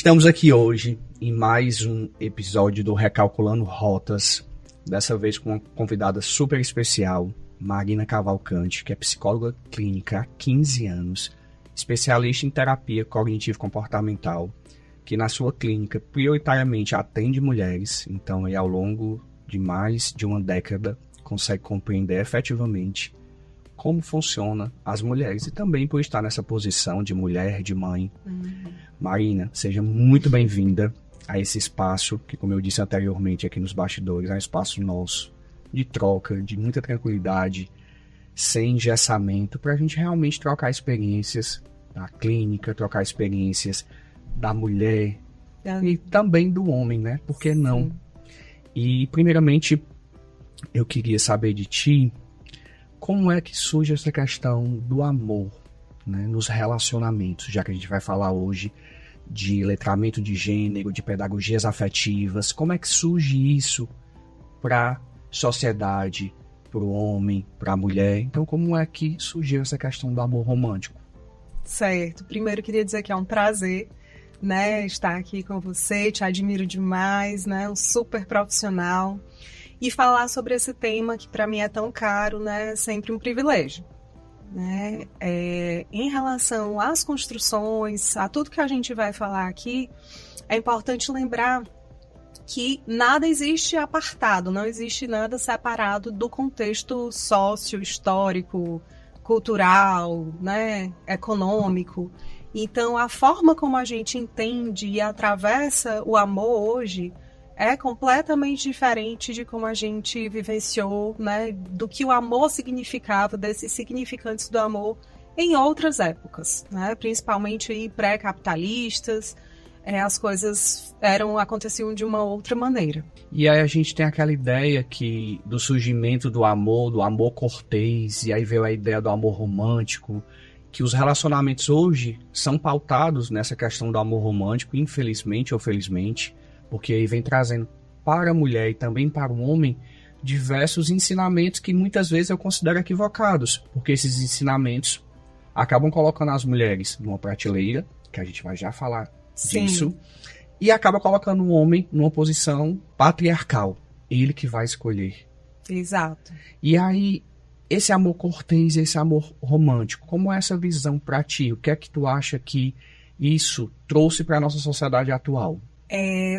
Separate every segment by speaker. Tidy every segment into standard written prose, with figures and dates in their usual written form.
Speaker 1: Estamos aqui hoje em mais um episódio do Recalculando Rotas, dessa vez com uma convidada super especial, Marina Cavalcante, que é psicóloga clínica há 15 anos, especialista em terapia cognitivo-comportamental, que na sua clínica prioritariamente atende mulheres, então aí ao longo de mais de uma década consegue compreender efetivamente como funciona as mulheres e também por estar nessa posição de mulher, de mãe. Marina, seja muito bem-vinda a esse espaço que, como eu disse anteriormente aqui nos bastidores, é um espaço nosso, de troca, de muita tranquilidade, sem engessamento, para a gente realmente trocar experiências da clínica, trocar experiências da mulher e também do homem, né? Por que não? E, primeiramente, eu queria saber de ti, como é que surge essa questão do amor, né, nos relacionamentos, já que a gente vai falar hoje de letramento de gênero, de pedagogias afetivas, como é que surge isso para a sociedade, para o homem, para a mulher? Então, como é que surgiu essa questão do amor romântico?
Speaker 2: Certo. Primeiro, eu queria dizer que é um prazer, né, estar aqui com você, te admiro demais, né, um super profissional. E falar sobre esse tema que para mim é tão caro, né, é sempre um privilégio. Né? Em relação às construções, a tudo que a gente vai falar aqui, é importante lembrar que nada existe apartado, não existe nada separado do contexto sócio-histórico, cultural, né, econômico. Então, a forma como a gente entende e atravessa o amor hoje é completamente diferente de como a gente vivenciou, né, do que o amor significava, desses significantes do amor em outras épocas, né, principalmente aí pré-capitalistas, as coisas aconteciam de uma outra maneira.
Speaker 1: E aí a gente tem aquela ideia que do surgimento do amor cortês, e aí veio a ideia do amor romântico, que os relacionamentos hoje são pautados nessa questão do amor romântico, infelizmente ou felizmente, porque aí vem trazendo para a mulher e também para o homem diversos ensinamentos que muitas vezes eu considero equivocados, porque esses ensinamentos acabam colocando as mulheres numa prateleira, que a gente vai já falar disso, e acaba colocando o homem numa posição patriarcal, ele que vai escolher.
Speaker 2: Exato.
Speaker 1: E aí, esse amor cortês, esse amor romântico, como é essa visão para ti? O que é que tu acha que isso trouxe para a nossa sociedade atual?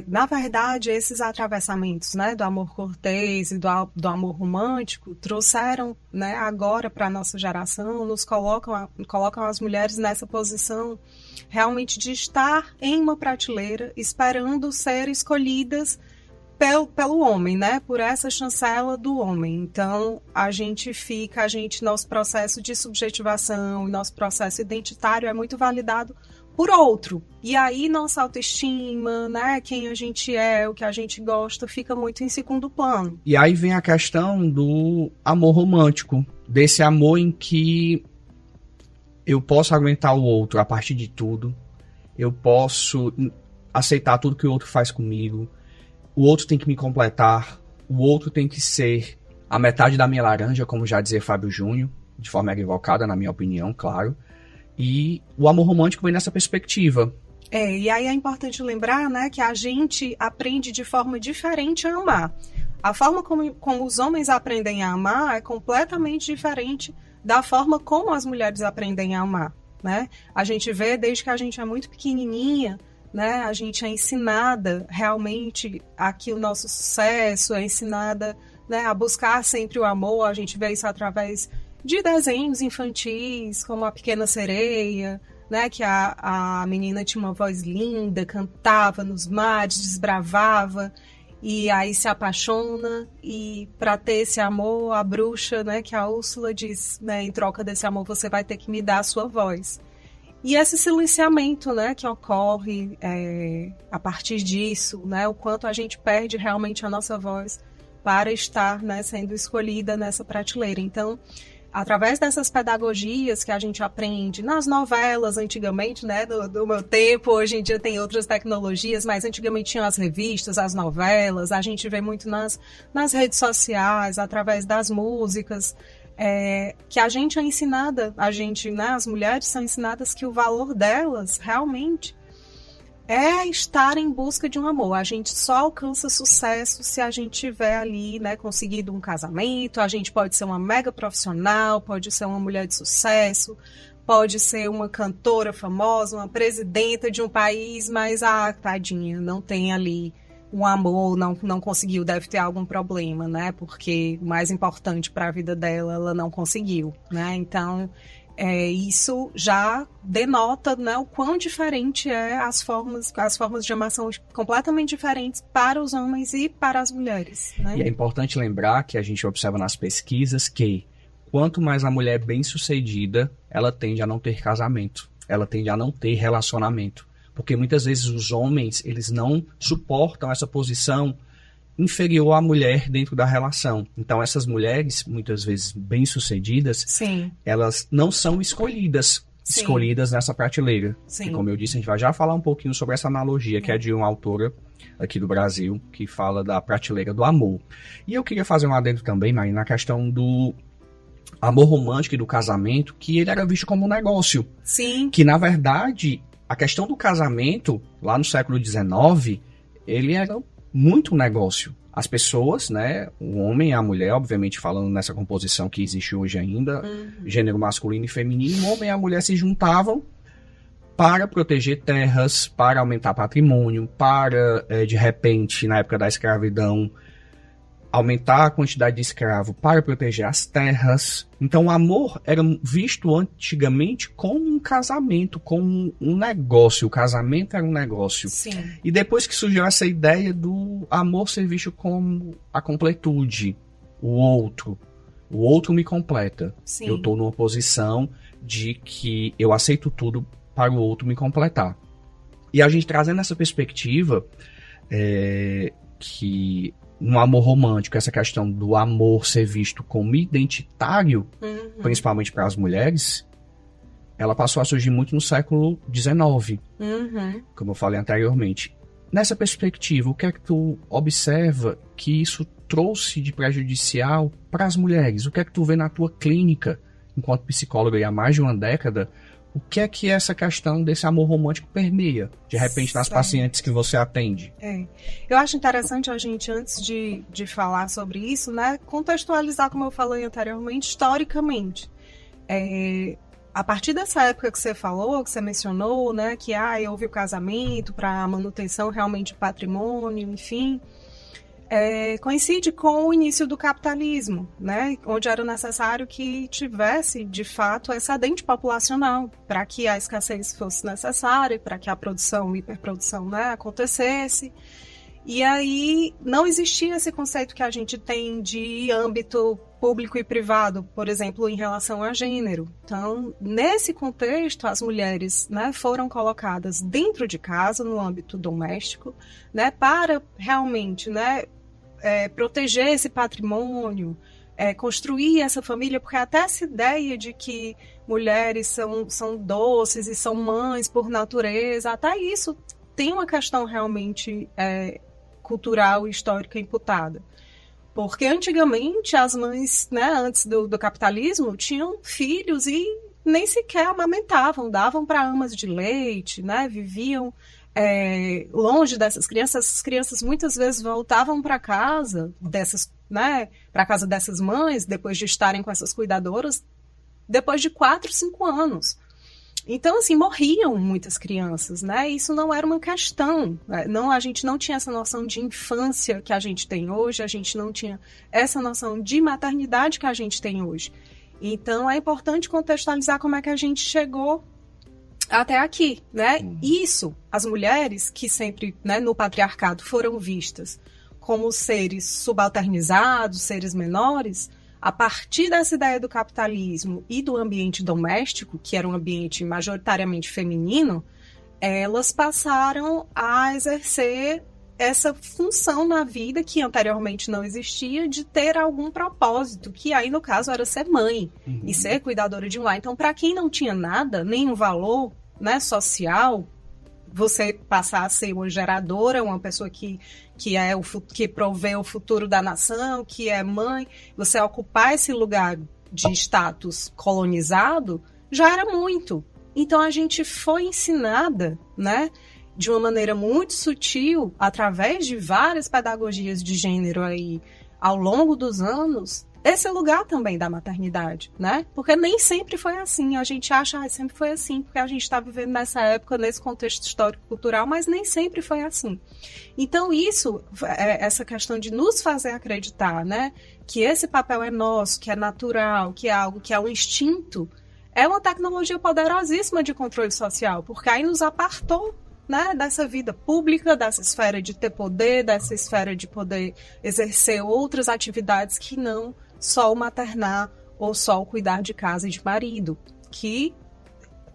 Speaker 2: Na verdade, esses atravessamentos, né, do amor cortês e do amor romântico trouxeram, né, agora para a nossa geração, nos colocam as mulheres nessa posição realmente de estar em uma prateleira esperando ser escolhidas pelo homem, né, por essa chancela do homem. Então, nosso processo de subjetivação, nosso processo identitário é muito validado por outro. E aí nossa autoestima, né, quem a gente é, o que a gente gosta, fica muito em segundo plano.
Speaker 1: E aí vem a questão do amor romântico, desse amor em que eu posso aguentar o outro a partir de tudo, eu posso aceitar tudo que o outro faz comigo, o outro tem que me completar, o outro tem que ser a metade da minha laranja, como já dizia Fábio Júnior, de forma equivocada, na minha opinião, claro. E o amor romântico vem nessa perspectiva.
Speaker 2: E aí é importante lembrar, né, que a gente aprende de forma diferente a amar. A forma como os homens aprendem a amar é completamente diferente da forma como as mulheres aprendem a amar, né? A gente vê desde que a gente é muito pequenininha, né, a gente é ensinada realmente aqui o nosso sucesso, é ensinada, né, a buscar sempre o amor. A gente vê isso através de desenhos infantis, como A Pequena Sereia, né, que a menina tinha uma voz linda, cantava nos mares, desbravava, e aí se apaixona, e para ter esse amor, a bruxa, né, que a Úrsula diz, né, em troca desse amor você vai ter que me dar a sua voz. E esse silenciamento, né, que ocorre a partir disso, né, o quanto a gente perde realmente a nossa voz para estar, né, sendo escolhida nessa prateleira. Então, através dessas pedagogias que a gente aprende nas novelas antigamente, né, do meu tempo, hoje em dia tem outras tecnologias, mas antigamente tinham as revistas, as novelas, a gente vê muito nas redes sociais, através das músicas, que a gente é ensinada, né, as mulheres são ensinadas que o valor delas realmente é estar em busca de um amor. A gente só alcança sucesso se a gente tiver ali, né, conseguido um casamento. A gente pode ser uma mega profissional, pode ser uma mulher de sucesso, pode ser uma cantora famosa, uma presidenta de um país, mas, tadinha, não tem ali um amor, não conseguiu, deve ter algum problema, né? Porque o mais importante para a vida dela, ela não conseguiu, né? Então, isso já denota, né, o quão diferente as formas de amar são completamente diferentes para os homens e para as mulheres, né?
Speaker 1: E é importante lembrar que a gente observa nas pesquisas que quanto mais a mulher é bem-sucedida, ela tende a não ter casamento, ela tende a não ter relacionamento. Porque muitas vezes os homens, eles não suportam essa posição inferior à mulher dentro da relação. Então essas mulheres, muitas vezes bem-sucedidas,
Speaker 2: Sim.
Speaker 1: elas não são escolhidas nessa prateleira.
Speaker 2: Sim.
Speaker 1: E como eu disse, a gente vai já falar um pouquinho sobre essa analogia, que é de uma autora aqui do Brasil, que fala da prateleira do amor. E eu queria fazer um adendo também, Mari, na questão do amor romântico e do casamento, que ele era visto como um negócio.
Speaker 2: Sim.
Speaker 1: Que, na verdade, a questão do casamento, lá no século XIX, ele era muito um negócio. As pessoas, né, o homem e a mulher, obviamente falando nessa composição que existe hoje ainda, gênero masculino e feminino, o homem e a mulher se juntavam para proteger terras, para aumentar patrimônio, para, de repente, na época da escravidão, aumentar a quantidade de escravo para proteger as terras. Então o amor era visto antigamente como um casamento, como um negócio. O casamento era um negócio.
Speaker 2: Sim.
Speaker 1: E depois que surgiu essa ideia do amor ser visto como a completude, o outro me completa.
Speaker 2: Sim.
Speaker 1: Eu estou numa posição de que eu aceito tudo para o outro me completar. E a gente trazendo essa perspectiva que no amor romântico, essa questão do amor ser visto como identitário, principalmente para as mulheres, ela passou a surgir muito no século XIX, como eu falei anteriormente. Nessa perspectiva, o que é que tu observa que isso trouxe de prejudicial para as mulheres? O que é que tu vê na tua clínica, enquanto psicóloga há mais de uma década? O que é que essa questão desse amor romântico permeia, de repente, nas pacientes que você atende?
Speaker 2: Eu acho interessante a gente, antes de falar sobre isso, né, contextualizar, como eu falei anteriormente, historicamente. A partir dessa época que você falou, que você mencionou, né, que houve o casamento para manutenção realmente de patrimônio, enfim, coincide com o início do capitalismo, né, onde era necessário que tivesse, de fato, excedente populacional para que a escassez fosse necessária, para que a produção, hiperprodução, né, acontecesse. E aí não existia esse conceito que a gente tem de âmbito público e privado, por exemplo, em relação a gênero. Então, nesse contexto, as mulheres, né, foram colocadas dentro de casa, no âmbito doméstico, né, para realmente, né, proteger esse patrimônio, construir essa família, porque até essa ideia de que mulheres são doces e são mães por natureza, até isso tem uma questão realmente cultural e histórica imputada. Porque antigamente as mães, né, antes do capitalismo, tinham filhos e nem sequer amamentavam, davam para amas de leite, né, viviam longe dessas crianças. Essas crianças muitas vezes voltavam para casa dessas, né, para casa dessas mães, depois de estarem com essas cuidadoras, depois de 4, 5 anos. Então, assim, morriam muitas crianças, né? Isso não era uma questão. A gente não tinha essa noção de infância que a gente tem hoje, a gente não tinha essa noção de maternidade que a gente tem hoje. Então, é importante contextualizar como é que a gente chegou até aqui, né? Isso, as mulheres que sempre, né, no patriarcado foram vistas como seres subalternizados, seres menores, a partir dessa ideia do capitalismo e do ambiente doméstico, que era um ambiente majoritariamente feminino, elas passaram a exercer essa função na vida que anteriormente não existia, de ter algum propósito, que aí no caso era ser mãe e ser cuidadora de um lar. Então, para quem não tinha nada, nenhum valor, né, social, você passar a ser uma geradora, uma pessoa que provê o futuro da nação, que é mãe, você ocupar esse lugar de status colonizado, já era muito. Então a gente foi ensinada, né? de uma maneira muito sutil, através de várias pedagogias de gênero aí, ao longo dos anos, esse lugar também da maternidade, né? Porque nem sempre foi assim. A gente acha que sempre foi assim, porque a gente está vivendo nessa época, nesse contexto histórico-cultural, mas nem sempre foi assim. Então, essa questão de nos fazer acreditar, né? Que esse papel é nosso, que é natural, que é algo que é um instinto, é uma tecnologia poderosíssima de controle social, porque aí nos apartou, né, dessa vida pública, dessa esfera de ter poder, dessa esfera de poder exercer outras atividades que não só o maternar ou só o cuidar de casa e de marido, que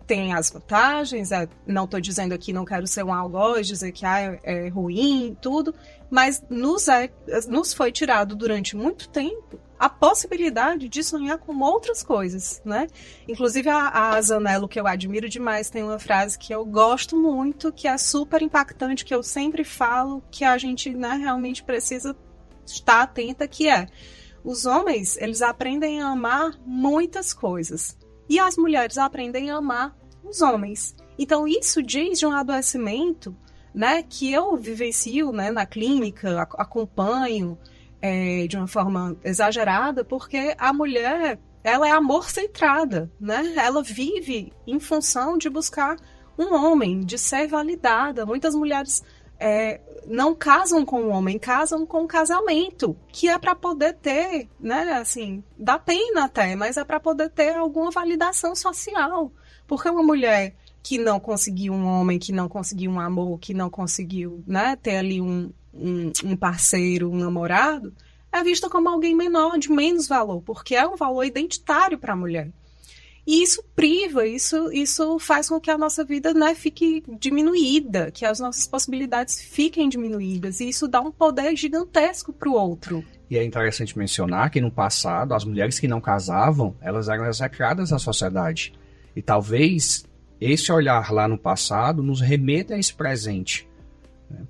Speaker 2: tem as vantagens, não estou dizendo aqui, não quero ser um algoz, dizer que é ruim, tudo, mas nos foi tirado durante muito tempo a possibilidade de sonhar com outras coisas, né? Inclusive a Zanello, que eu admiro demais, tem uma frase que eu gosto muito, que é super impactante, que eu sempre falo, que a gente, né, realmente precisa estar atenta, que é: os homens, eles aprendem a amar muitas coisas, e as mulheres aprendem a amar os homens. Então isso diz de um adoecimento, né, que eu vivencio, né, na clínica, acompanho, de uma forma exagerada, porque a mulher, ela é amor-centrada, né? Ela vive em função de buscar um homem, de ser validada. Muitas mulheres não casam com um homem, casam com um casamento, que é para poder ter, né, assim, dá pena até, mas é para poder ter alguma validação social. Porque uma mulher que não conseguiu um homem, que não conseguiu um amor, que não conseguiu, né, ter ali um parceiro, um namorado, é vista como alguém menor, de menos valor, porque é um valor identitário para a mulher. E isso priva, isso faz com que a nossa vida, né, fique diminuída, que as nossas possibilidades fiquem diminuídas, e isso dá um poder gigantesco para o outro.
Speaker 1: E é interessante mencionar que no passado, as mulheres que não casavam, elas eram execradas da sociedade. E talvez esse olhar lá no passado nos remeta a esse presente.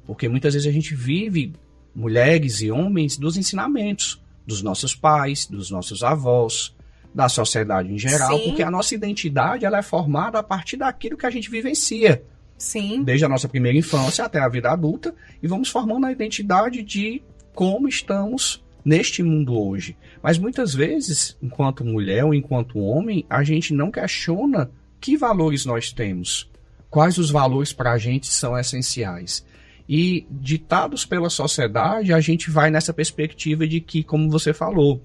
Speaker 1: Porque muitas vezes a gente vive, mulheres e homens, dos ensinamentos dos nossos pais, dos nossos avós, da sociedade em geral. Sim. Porque a nossa identidade, ela é formada a partir daquilo que a gente vivencia.
Speaker 2: Sim.
Speaker 1: Desde a nossa primeira infância até a vida adulta, e vamos formando a identidade de como estamos neste mundo hoje. Mas muitas vezes, enquanto mulher ou enquanto homem, a gente não questiona que valores nós temos, quais os valores para a gente são essenciais. E, ditados pela sociedade, a gente vai nessa perspectiva de que, como você falou,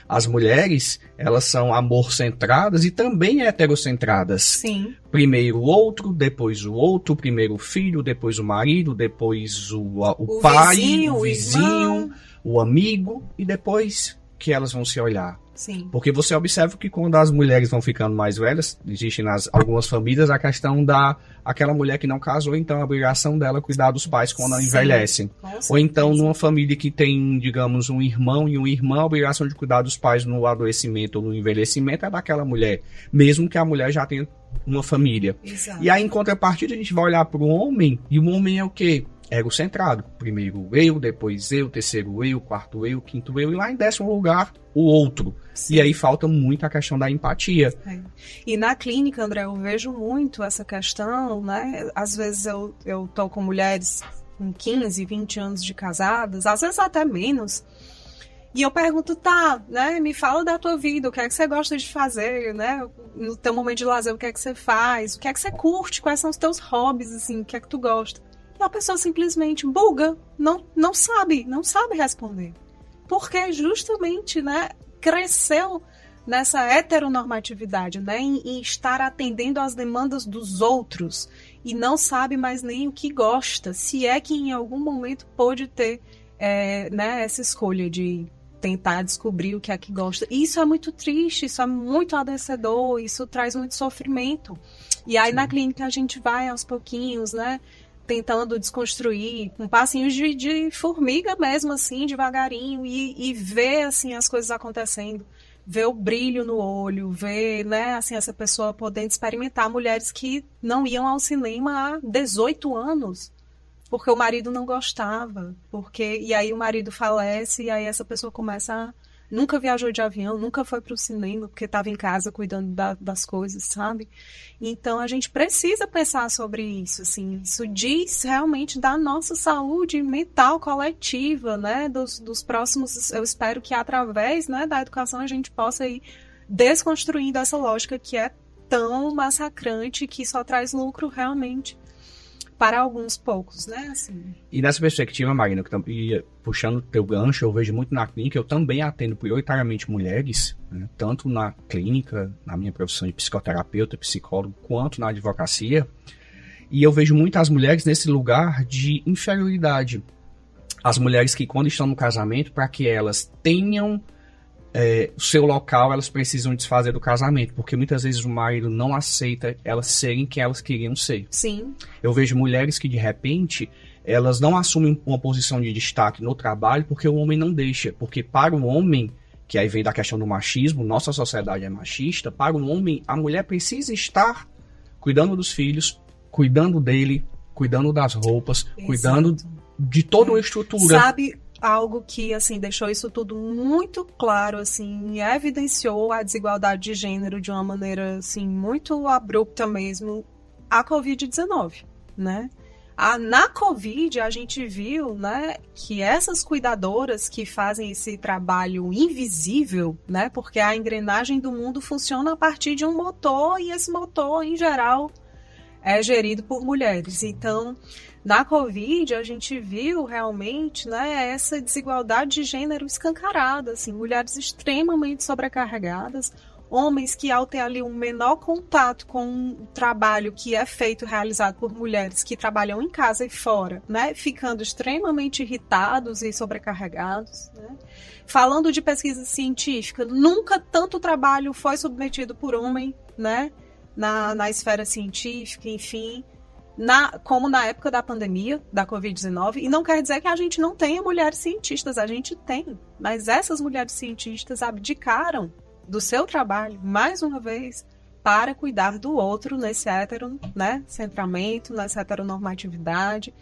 Speaker 1: as mulheres, elas são amor-centradas e também heterocentradas.
Speaker 2: Sim.
Speaker 1: Primeiro o outro, depois o outro, primeiro o filho, depois o marido, depois o pai, o vizinho, o amigo, e depois que elas vão se olhar.
Speaker 2: Sim.
Speaker 1: Porque você observa que quando as mulheres vão ficando mais velhas, existe nas algumas famílias a questão aquela mulher que não casou, então a obrigação dela cuidar dos pais quando envelhecem. Ou então numa família que tem, digamos, um irmão e uma irmã, a obrigação de cuidar dos pais no adoecimento ou no envelhecimento é daquela mulher, mesmo que a mulher já tenha uma família.
Speaker 2: Exato.
Speaker 1: E aí, em contrapartida, a gente vai olhar para o homem, e o homem é o quê? Egocentrado. Primeiro eu, depois eu, terceiro eu, quarto eu, quinto eu, e lá em 10º lugar, o outro. Sim. E aí falta muito a questão da empatia.
Speaker 2: E na clínica, André, eu vejo muito essa questão, né? Às vezes eu tô com mulheres com 15, 20 anos de casadas, às vezes até menos, e eu pergunto, né, me fala da tua vida, o que é que você gosta de fazer, né? No teu momento de lazer, o que é que você faz? O que é que você curte? Quais são os teus hobbies, assim, o que é que tu gosta? E a pessoa simplesmente buga, não sabe responder. Porque justamente, né, cresceu nessa heteronormatividade, né, em estar atendendo às demandas dos outros e não sabe mais nem o que gosta, se é que em algum momento pôde ter né, essa escolha de tentar descobrir o que é que gosta. E isso é muito triste, isso é muito adoecedor, isso traz muito sofrimento. E aí, sim, na clínica a gente vai aos pouquinhos, né, tentando desconstruir, com passinhos de formiga mesmo, assim, devagarinho, e ver, assim, as coisas acontecendo, ver o brilho no olho, ver, né, assim, essa pessoa podendo experimentar. Mulheres que não iam ao cinema há 18 anos, porque o marido não gostava, e aí o marido falece, e aí essa pessoa começa nunca viajou de avião, nunca foi para o cinema, porque estava em casa cuidando das coisas, sabe? Então, a gente precisa pensar sobre isso, assim. Isso diz realmente da nossa saúde mental coletiva, né? Dos próximos... Eu espero que, através, né, da educação, a gente possa ir desconstruindo essa lógica que é tão massacrante, que só traz lucro realmente para alguns poucos, né? Assim.
Speaker 1: E nessa perspectiva, Marina, puxando o teu gancho, eu vejo muito na clínica, eu também atendo prioritariamente mulheres, né, tanto na clínica, na minha profissão de psicoterapeuta, psicólogo, quanto na advocacia, e eu vejo muitas mulheres nesse lugar de inferioridade. As mulheres que, quando estão no casamento, para que elas tenham o seu local, elas precisam desfazer do casamento, porque muitas vezes o marido não aceita elas serem quem elas queriam ser.
Speaker 2: Sim.
Speaker 1: Eu vejo mulheres que, de repente, elas não assumem uma posição de destaque no trabalho porque o homem não deixa. Porque para o homem, que aí vem da questão do machismo, nossa sociedade é machista, para o homem, a mulher precisa estar cuidando dos filhos, cuidando dele, cuidando das roupas, exato, cuidando de toda uma estrutura.
Speaker 2: Sabe algo que, assim, deixou isso tudo muito claro, assim, evidenciou a desigualdade de gênero de uma maneira, assim, muito abrupta mesmo, a Covid-19, né? Na Covid, a gente viu, né, que essas cuidadoras que fazem esse trabalho invisível, né, porque a engrenagem do mundo funciona a partir de um motor, e esse motor, em geral, é gerido por mulheres. Então, na Covid, a gente viu realmente, né, essa desigualdade de gênero escancarada, assim, mulheres extremamente sobrecarregadas, homens que, ao ter ali um menor contato com o trabalho que é feito, realizado por mulheres que trabalham em casa e fora, né, ficando extremamente irritados e sobrecarregados, né. Falando de pesquisa científica, nunca tanto trabalho foi submetido por homem, né, na esfera científica, enfim, como na época da pandemia, da Covid-19, e não quer dizer que a gente não tenha mulheres cientistas, a gente tem, mas essas mulheres cientistas abdicaram do seu trabalho, mais uma vez, para cuidar do outro nesse centramento, nessa heteronormatividade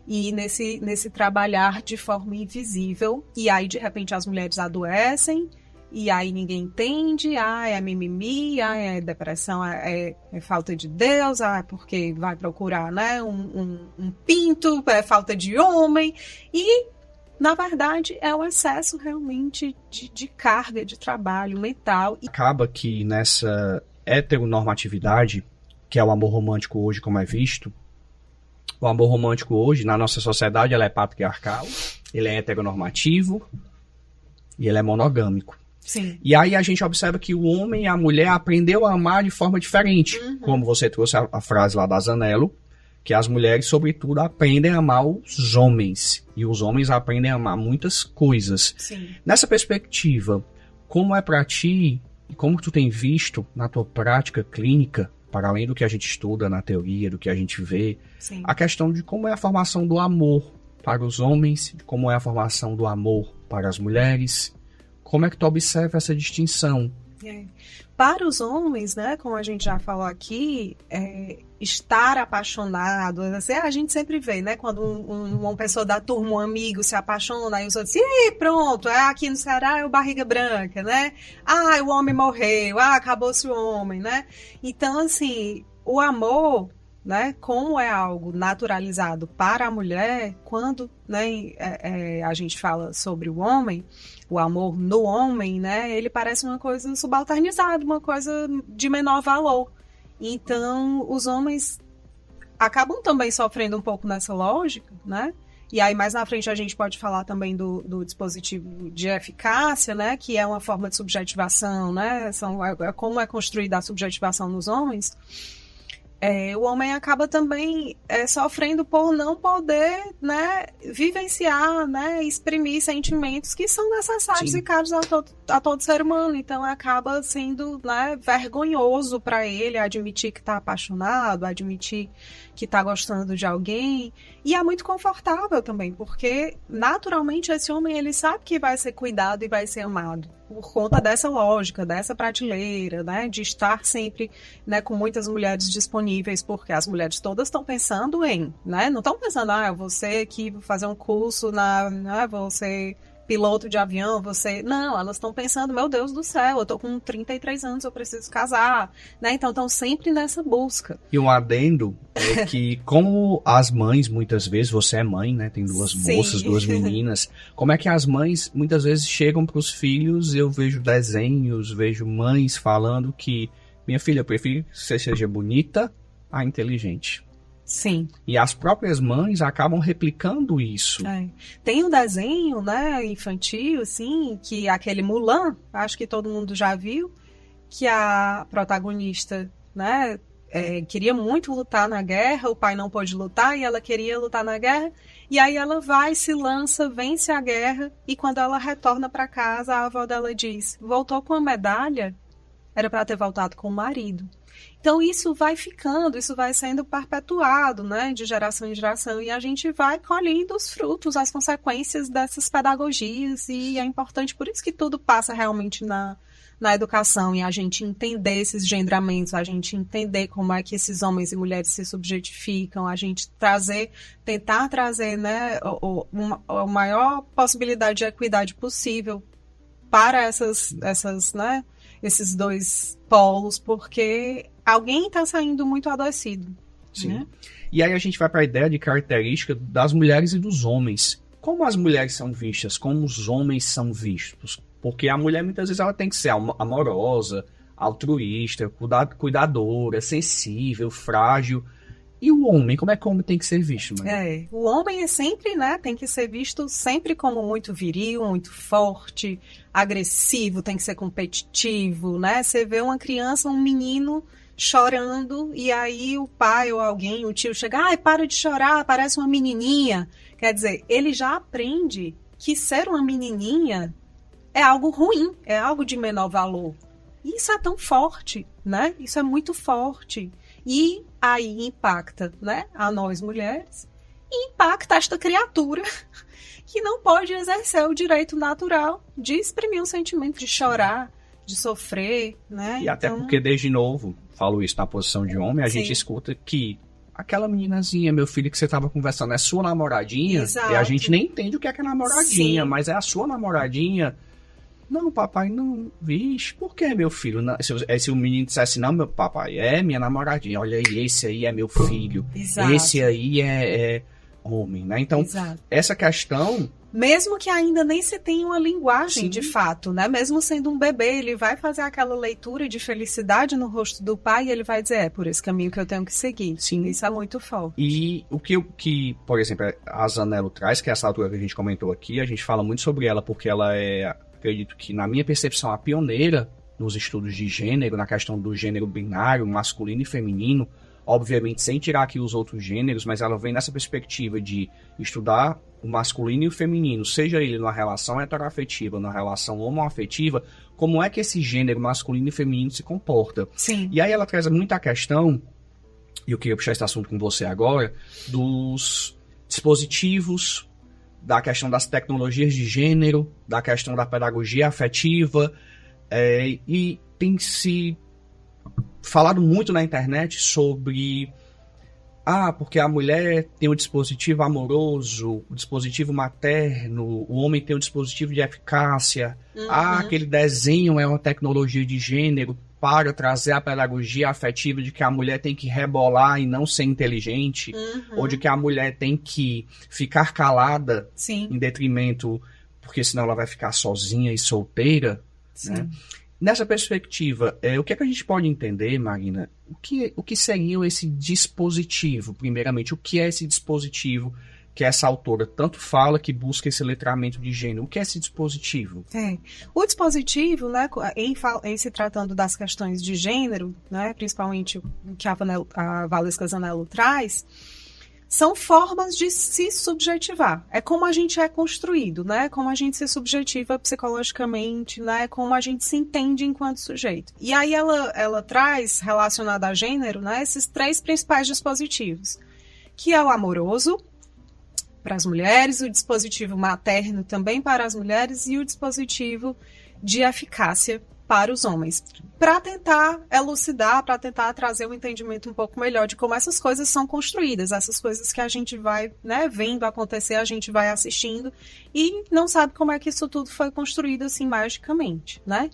Speaker 2: e nesse trabalhar de forma invisível, e aí de repente as mulheres adoecem, e aí ninguém entende, é mimimi, é depressão, é falta de Deus, é porque vai procurar, né, um pinto, é falta de homem, e na verdade é o excesso realmente de carga de trabalho mental.
Speaker 1: Acaba que nessa heteronormatividade, que é o amor romântico hoje como é visto, o amor romântico hoje na nossa sociedade ele é patriarcal, ele é heteronormativo e ele é monogâmico.
Speaker 2: Sim.
Speaker 1: E aí a gente observa que o homem e a mulher aprendeu a amar de forma diferente. Uhum. Como você trouxe a frase lá da Zanello, que as mulheres, sobretudo, aprendem a amar os homens. E os homens aprendem a amar muitas coisas.
Speaker 2: Sim.
Speaker 1: Nessa perspectiva, como é para ti, e como tu tem visto na tua prática clínica, para além do que a gente estuda na teoria, do que a gente vê,
Speaker 2: sim,
Speaker 1: a questão de como é a formação do amor para os homens, de como é a formação do amor para as mulheres. Como é que tu observa essa distinção?
Speaker 2: Para os homens, né, como a gente já falou aqui, estar apaixonado, assim, a gente sempre vê, né, quando uma pessoa da turma, um amigo se apaixona, aí os outros dizem, pronto, aqui no Ceará é o barriga branca, né? O homem morreu, acabou-se o homem, né? Então, assim, o amor, né, como é algo naturalizado para a mulher, quando, né, a gente fala sobre o homem, o amor no homem, né, ele parece uma coisa subalternizada, uma coisa de menor valor. Então, os homens acabam também sofrendo um pouco nessa lógica, né? E aí, mais na frente, a gente pode falar também do dispositivo de eficácia, né, que é uma forma de subjetivação, né, como é construída a subjetivação nos homens. O homem acaba também sofrendo por não poder, né, vivenciar, né, exprimir sentimentos que são necessários
Speaker 1: Sim.
Speaker 2: e caros a todo ser humano. Então acaba sendo, né, vergonhoso para ele admitir que está apaixonado, admitir que está gostando de alguém. E é muito confortável também, porque naturalmente esse homem ele sabe que vai ser cuidado e vai ser amado. Por conta dessa lógica, dessa prateleira, né, de estar sempre, né, com muitas mulheres disponíveis, porque as mulheres todas estão pensando em, né, não estão pensando, eu vou ser aqui, vou fazer um curso, vou ser piloto de avião, você... Não, elas estão pensando, meu Deus do céu, eu tô com 33 anos, eu preciso casar, né? Então, estão sempre nessa busca.
Speaker 1: E um adendo é que, como as mães, muitas vezes, você é mãe, né? Tem duas moças, duas meninas. Como é que as mães, muitas vezes, chegam para os filhos, eu vejo desenhos, vejo mães falando que, minha filha, eu prefiro que você seja bonita a inteligente.
Speaker 2: Sim.
Speaker 1: E as próprias mães acabam replicando isso.
Speaker 2: Tem um desenho, né, infantil, assim, que é aquele Mulan, acho que todo mundo já viu, que a protagonista, né, queria muito lutar na guerra, o pai não pôde lutar e ela queria lutar na guerra, e aí ela vai, se lança, vence a guerra, e quando ela retorna para casa, a avó dela diz, voltou com a medalha, era para ter voltado com o marido. Então, isso vai ficando, isso vai sendo perpetuado, né, de geração em geração, e a gente vai colhendo os frutos, as consequências dessas pedagogias, e é importante, por isso que tudo passa realmente na educação, e a gente entender esses gendramentos, a gente entender como é que esses homens e mulheres se subjetificam, a gente tentar trazer, né, a maior possibilidade de equidade possível para essas, né, esses dois polos, porque alguém está saindo muito adoecido.
Speaker 1: Sim.
Speaker 2: Né?
Speaker 1: E aí a gente vai para a ideia de característica das mulheres e dos homens. Como as mulheres são vistas? Como os homens são vistos? Porque a mulher, muitas vezes, ela tem que ser amorosa, altruísta, cuidadora, sensível, frágil. E o homem? Como é que o homem tem que ser visto?
Speaker 2: O homem é sempre, né, tem que ser visto sempre como muito viril, muito forte, agressivo, tem que ser competitivo, né? Você vê uma criança, um menino chorando e aí o pai ou alguém, o tio chega, ai, para de chorar, parece uma menininha. Quer dizer, ele já aprende que ser uma menininha é algo ruim, é algo de menor valor. E isso é tão forte, né? Isso é muito forte. E aí impacta, né, a nós mulheres e impacta esta criatura que não pode exercer o direito natural de exprimir um sentimento, de chorar, de sofrer, né?
Speaker 1: E até porque, desde novo, falo isso na posição de homem, a gente escuta que aquela meninazinha, meu filho, que você estava conversando, é sua namoradinha.
Speaker 2: Exato.
Speaker 1: E a gente nem entende o que é namoradinha, mas é a sua namoradinha. Não, papai, não. Vixe, por que, meu filho? Não, se o menino dissesse, não, meu papai, é minha namoradinha. Olha aí, esse aí é meu filho.
Speaker 2: Exato.
Speaker 1: Esse aí é homem, né? Então, essa questão...
Speaker 2: Mesmo que ainda nem se tenha uma linguagem de fato, né? Mesmo sendo um bebê, ele vai fazer aquela leitura de felicidade no rosto do pai e ele vai dizer, é por esse caminho que eu tenho que seguir.
Speaker 1: Sim.
Speaker 2: Isso é muito forte.
Speaker 1: E o que, por exemplo, a Zanello traz, que é essa autora que a gente comentou aqui, a gente fala muito sobre ela porque ela acredito que, na minha percepção, a pioneira nos estudos de gênero, na questão do gênero binário, masculino e feminino, obviamente sem tirar aqui os outros gêneros, mas ela vem nessa perspectiva de estudar o masculino e o feminino, seja ele numa relação heteroafetiva, numa relação homoafetiva, como é que esse gênero masculino e feminino se comporta.
Speaker 2: Sim.
Speaker 1: E aí ela traz muita questão, e eu queria puxar esse assunto com você agora, dos dispositivos, da questão das tecnologias de gênero, da questão da pedagogia afetiva, e tem se falado muito na internet sobre porque a mulher tem o dispositivo amoroso, o dispositivo materno, o homem tem o dispositivo de eficácia, aquele desenho é uma tecnologia de gênero para trazer a pedagogia afetiva de que a mulher tem que rebolar e não ser inteligente, ou de que a mulher tem que ficar calada em detrimento, porque senão ela vai ficar sozinha e solteira, né? Nessa perspectiva, o que é que a gente pode entender, Marina? O que seria esse dispositivo, primeiramente? O que é esse dispositivo que essa autora tanto fala que busca esse letramento de gênero? O que é esse dispositivo?
Speaker 2: O dispositivo, né, em se tratando das questões de gênero, né, principalmente o que a Valesca Zanello traz, são formas de se subjetivar. É como a gente é construído, né? Como a gente se subjetiva psicologicamente, né? Como a gente se entende enquanto sujeito. E aí ela traz, relacionado a gênero, né, esses 3 principais dispositivos, que é o amoroso, para as mulheres, o dispositivo materno também para as mulheres e o dispositivo de eficácia para os homens, para tentar elucidar, para tentar trazer um entendimento um pouco melhor de como essas coisas são construídas, essas coisas que a gente vai, né, vendo acontecer, a gente vai assistindo e não sabe como é que isso tudo foi construído assim magicamente, né?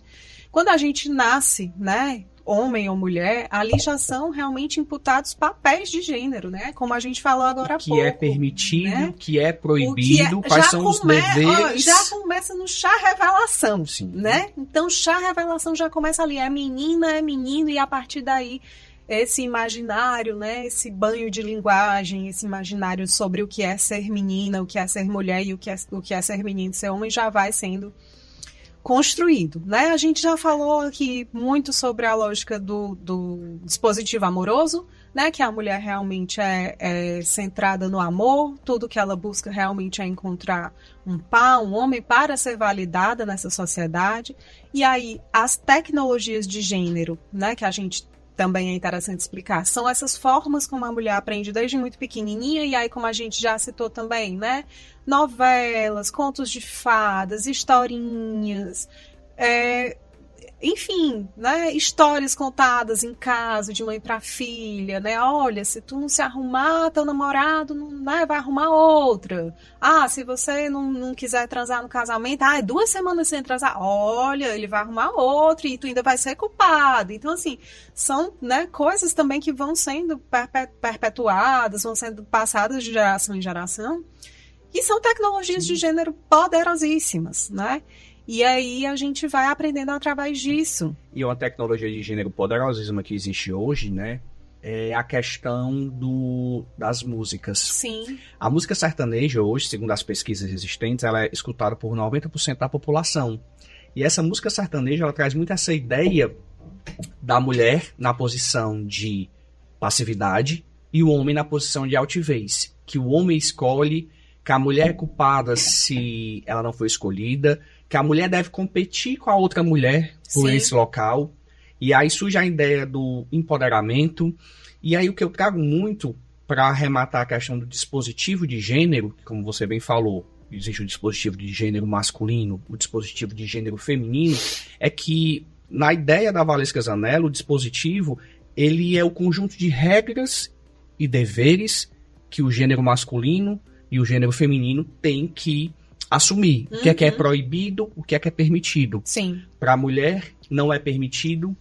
Speaker 2: Quando a gente nasce, né, homem ou mulher, ali já são realmente imputados papéis de gênero, né? Como a gente falou agora há pouco.
Speaker 1: O que é permitido,
Speaker 2: né?
Speaker 1: o que é proibido, quais são os deveres.
Speaker 2: Já começa no chá revelação,
Speaker 1: Sim.
Speaker 2: né? Então, chá revelação já começa ali, é menina, é menino, e a partir daí, esse imaginário, né? Esse banho de linguagem, esse imaginário sobre o que é ser menina, o que é ser mulher e o que é ser menino, ser homem, já vai sendo construído, né? A gente já falou aqui muito sobre a lógica do dispositivo amoroso, né? Que a mulher realmente é centrada no amor, tudo que ela busca realmente é encontrar um par, um homem para ser validada nessa sociedade. E aí, as tecnologias de gênero, né? Que a gente também é interessante explicar, são essas formas como a mulher aprende desde muito pequenininha, e aí como a gente já citou também, né, novelas, contos de fadas, historinhas, enfim, né, histórias contadas em casa de mãe para filha, né, olha, se tu não se arrumar, teu namorado não, né, vai arrumar outra. Ah, se você não quiser transar no casamento, 2 semanas sem transar, olha, ele vai arrumar outra e tu ainda vai ser culpado. Então, assim, são, né, coisas também que vão sendo perpetuadas, vão sendo passadas de geração em geração, e são tecnologias de gênero poderosíssimas, né? E aí a gente vai aprendendo através disso.
Speaker 1: E uma tecnologia de gênero poderosíssima que existe hoje, né, é a questão das músicas.
Speaker 2: Sim.
Speaker 1: A música sertaneja hoje, segundo as pesquisas existentes, ela é escutada por 90% da população. E essa música sertaneja, ela traz muito essa ideia da mulher na posição de passividade e o homem na posição de altivez. Que o homem escolhe, que a mulher é culpada se ela não foi escolhida, que a mulher deve competir com a outra mulher por
Speaker 2: Sim.
Speaker 1: esse local. E aí surge a ideia do empoderamento. E aí o que eu trago muito para arrematar a questão do dispositivo de gênero, como você bem falou, existe o dispositivo de gênero masculino, o dispositivo de gênero feminino, é que na ideia da Valesca Zanella, o dispositivo ele é o conjunto de regras e deveres que o gênero masculino e o gênero feminino têm que assumir. O que é proibido, o que é permitido.
Speaker 2: Sim.
Speaker 1: Para a mulher, não é permitido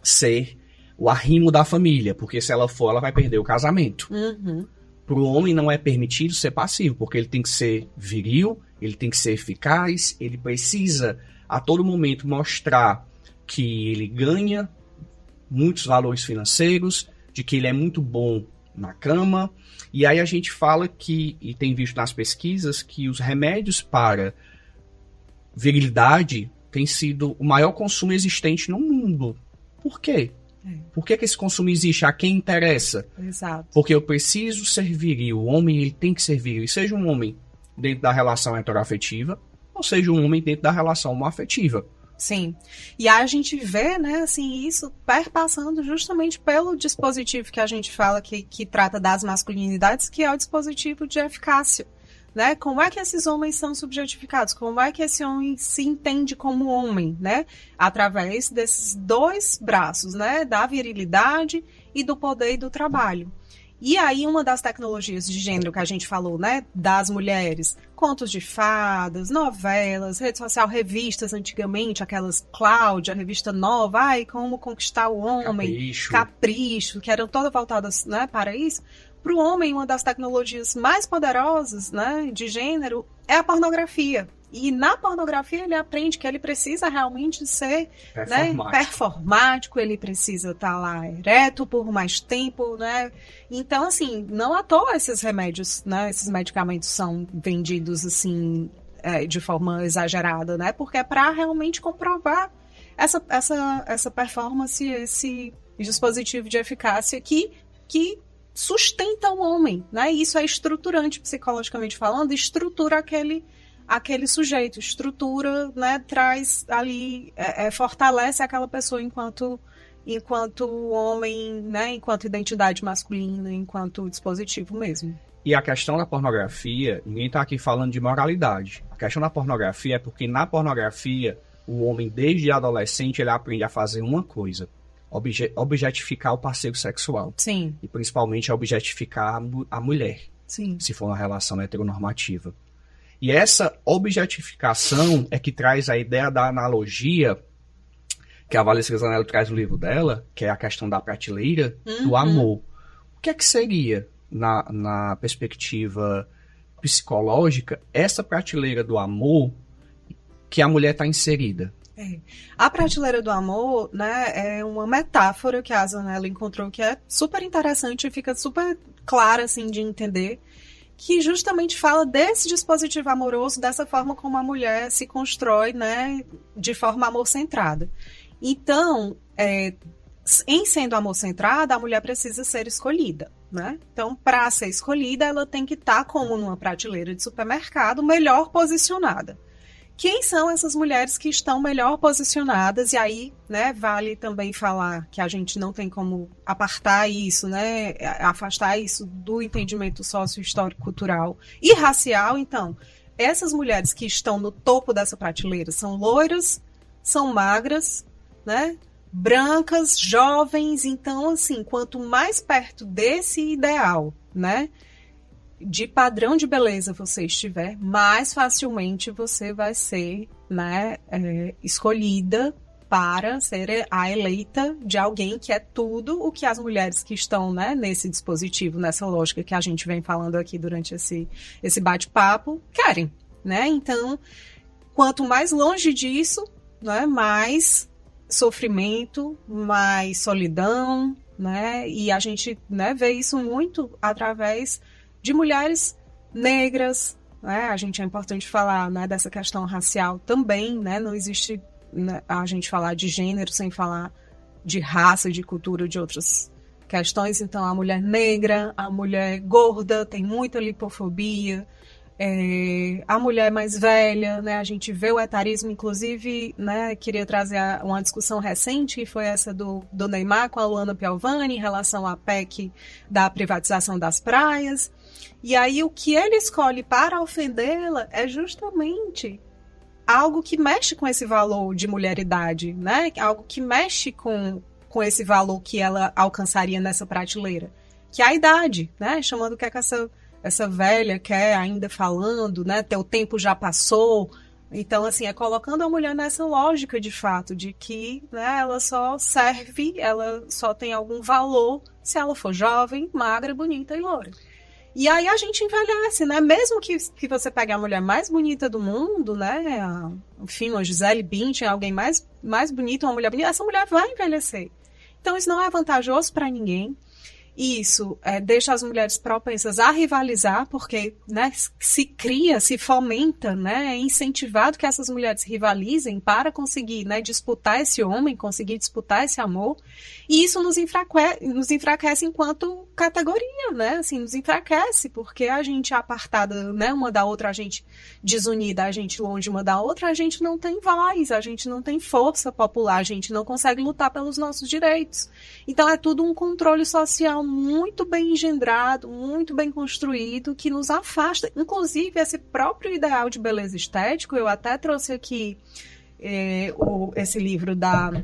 Speaker 1: ser o arrimo da família, porque se ela for, ela vai perder o casamento. Para o homem, não é permitido ser passivo, porque ele tem que ser viril, ele tem que ser eficaz, ele precisa, a todo momento, mostrar que ele ganha muitos valores financeiros, de que ele é muito bom na cama. E aí a gente fala que, e tem visto nas pesquisas, que os remédios para virilidade têm sido o maior consumo existente no mundo. Por quê? Por que esse consumo existe? A quem interessa?
Speaker 2: Exato.
Speaker 1: Porque eu preciso ser viril. O homem ele tem que ser viril. E seja um homem dentro da relação heteroafetiva, ou seja um homem dentro da relação homoafetiva.
Speaker 2: Sim. E a gente vê, né, assim, isso perpassando justamente pelo dispositivo que a gente fala que trata das masculinidades, que é o dispositivo de eficácia, né? Como é que esses homens são subjetificados? Como é que esse homem se entende como homem, né? Através desses 2 braços, né? Da virilidade e do poder e do trabalho. E aí, uma das tecnologias de gênero que a gente falou, né, das mulheres, contos de fadas, novelas, rede social, revistas antigamente, aquelas Cláudia, revista Nova, como conquistar o homem, Capricho, que eram todas voltadas, né, para isso. Para o homem, uma das tecnologias mais poderosas, né, de gênero é a pornografia. E na pornografia ele aprende que ele precisa realmente ser performático, ele precisa estar lá ereto por mais tempo, né? Então, assim, não à toa esses remédios, né? Esses medicamentos são vendidos, assim, de forma exagerada, né? Porque é para realmente comprovar essa performance, esse dispositivo de eficácia que sustenta o homem, né? E isso é estruturante, psicologicamente falando, estrutura aquele sujeito, estrutura, né, traz ali, fortalece aquela pessoa enquanto homem, né, enquanto identidade masculina, enquanto dispositivo mesmo.
Speaker 1: E a questão da pornografia, ninguém está aqui falando de moralidade. A questão da pornografia é porque na pornografia o homem, desde adolescente, ele aprende a fazer uma coisa: objetificar o parceiro sexual.
Speaker 2: Sim.
Speaker 1: E principalmente a objetificar a mulher,
Speaker 2: Sim.
Speaker 1: se for uma relação heteronormativa. E essa objetificação é que traz a ideia da analogia que a Valesca Zanello traz no livro dela, que é a questão da prateleira do amor. O que é que seria, na perspectiva psicológica, essa prateleira do amor que a mulher está inserida?
Speaker 2: A prateleira do amor, né, é uma metáfora que a Zanello encontrou que é super interessante e fica super clara assim, de entender, que justamente fala desse dispositivo amoroso, dessa forma como a mulher se constrói, né, de forma amor-centrada. Então, em sendo amor-centrada, a mulher precisa ser escolhida, né? Então, para ser escolhida, ela tem que estar, como numa prateleira de supermercado, melhor posicionada. Quem são essas mulheres que estão melhor posicionadas? E aí, né, vale também falar que a gente não tem como apartar isso, né, afastar isso do entendimento sócio-histórico-cultural e racial. Então, essas mulheres que estão no topo dessa prateleira são loiras, são magras, né, brancas, jovens. Então, assim, quanto mais perto desse ideal, né, de padrão de beleza você estiver, mais facilmente você vai ser, né, escolhida para ser a eleita de alguém que é tudo o que as mulheres que estão, né, nesse dispositivo, nessa lógica que a gente vem falando aqui durante esse bate-papo, querem, né? Então, quanto mais longe disso, né, mais sofrimento, mais solidão, né? E a gente, né, vê isso muito através de mulheres negras, né? A gente é importante falar, né, dessa questão racial também, né? Não existe, né, a gente falar de gênero sem falar de raça, de cultura, de outras questões. Então, a mulher negra, a mulher gorda, tem muita lipofobia, a mulher mais velha, né? A gente vê o etarismo, inclusive, né? Queria trazer uma discussão recente, que foi essa do Neymar com a Luana Piovani em relação à PEC da privatização das praias. E aí o que ele escolhe para ofendê-la é justamente algo que mexe com esse valor de mulheridade, né? Algo que mexe com esse valor que ela alcançaria nessa prateleira, que é a idade, né? Chamando o que é que essa velha quer ainda falando, né? Teu tempo já passou. Então, assim, colocando a mulher nessa lógica de fato, de que, né, ela só serve, ela só tem algum valor se ela for jovem, magra, bonita e loura. E aí a gente envelhece, né? Mesmo que você pegue a mulher mais bonita do mundo, né? Enfim, uma Gisele Bündchen, alguém mais bonita, uma mulher bonita, essa mulher vai envelhecer. Então isso não é vantajoso para ninguém. Isso deixa as mulheres propensas a rivalizar, porque, né, se cria, se fomenta, né, é incentivado que essas mulheres rivalizem para conseguir, né, disputar esse homem, conseguir disputar esse amor, e isso nos enfraquece enquanto categoria, né, assim, nos enfraquece, porque a gente é apartada, né, uma da outra, a gente desunida, a gente longe uma da outra, a gente não tem voz, a gente não tem força popular, a gente não consegue lutar pelos nossos direitos. Então é tudo um controle social muito bem engendrado, muito bem construído, que nos afasta, inclusive esse próprio ideal de beleza estético. Eu até trouxe aqui esse livro da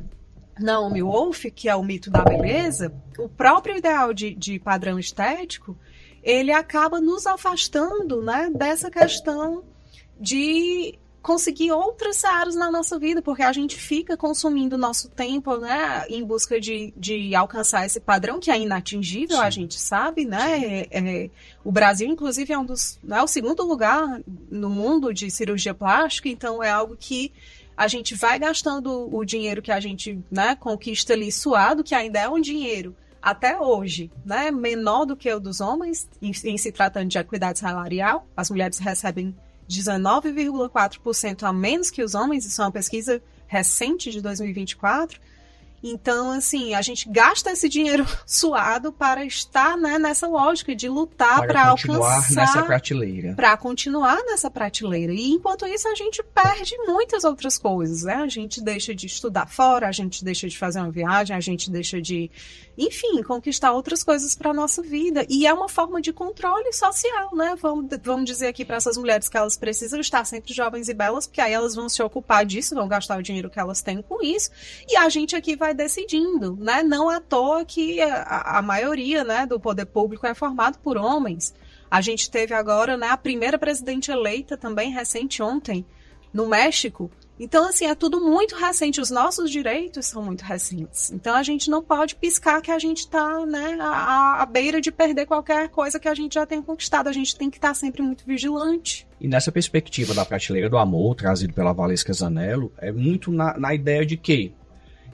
Speaker 2: Naomi Wolf, que é o Mito da Beleza. O próprio ideal de padrão estético, ele acaba nos afastando, né, dessa questão de conseguir outras áreas na nossa vida, porque a gente fica consumindo nosso tempo, né, em busca de alcançar esse padrão que é inatingível. Sim. A gente sabe, né, o Brasil, inclusive, é o segundo lugar no mundo de cirurgia plástica, então é algo que a gente vai gastando o dinheiro que a gente, né, conquista ali suado, que ainda é um dinheiro, até hoje, né, menor do que o dos homens, em se tratando de equidade salarial. As mulheres recebem 19,4% a menos que os homens, isso é uma pesquisa recente de 2024, Então, assim, a gente gasta esse dinheiro suado para estar, né, nessa lógica de lutar para
Speaker 1: continuar nessa prateleira.
Speaker 2: Para continuar nessa prateleira. E enquanto isso, a gente perde muitas outras coisas, né? A gente deixa de estudar fora, a gente deixa de fazer uma viagem, a gente deixa de, enfim, conquistar outras coisas para a nossa vida. E é uma forma de controle social, né? Vamos dizer aqui para essas mulheres que elas precisam estar sempre jovens e belas, porque aí elas vão se ocupar disso, vão gastar o dinheiro que elas têm com isso. E a gente aqui vai decidindo, né? Não à toa que a maioria, né, do poder público é formado por homens. A gente teve agora, né, a primeira presidente eleita também recente ontem, no México. Então, assim, é tudo muito recente. Os nossos direitos são muito recentes. Então, a gente não pode piscar que a gente está, né, à beira de perder qualquer coisa que a gente já tem conquistado. A gente tem que estar sempre muito vigilante.
Speaker 1: E nessa perspectiva da prateleira do amor, trazido pela Valesca Zanello, é muito na ideia de que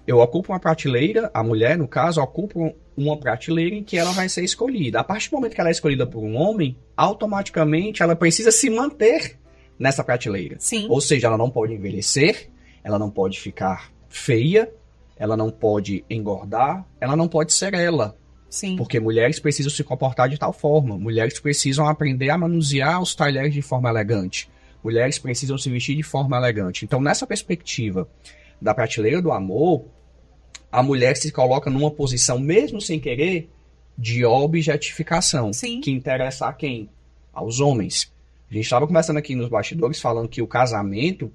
Speaker 1: eu ocupo uma prateleira, a mulher, no caso, ocupa uma prateleira em que ela vai ser escolhida. A partir do momento que ela é escolhida por um homem, automaticamente ela precisa se manter nessa prateleira.
Speaker 2: Sim.
Speaker 1: Ou seja, ela não pode envelhecer, ela não pode ficar feia, ela não pode engordar, ela não pode ser ela.
Speaker 2: Sim.
Speaker 1: Porque mulheres precisam se comportar de tal forma. Mulheres precisam aprender a manusear os talheres de forma elegante. Mulheres precisam se vestir de forma elegante. Então, nessa perspectiva da prateleira do amor, a mulher se coloca numa posição, mesmo sem querer, de objetificação.
Speaker 2: Sim.
Speaker 1: Que interessa a quem? Aos homens. A gente estava conversando aqui nos bastidores, falando que o casamento,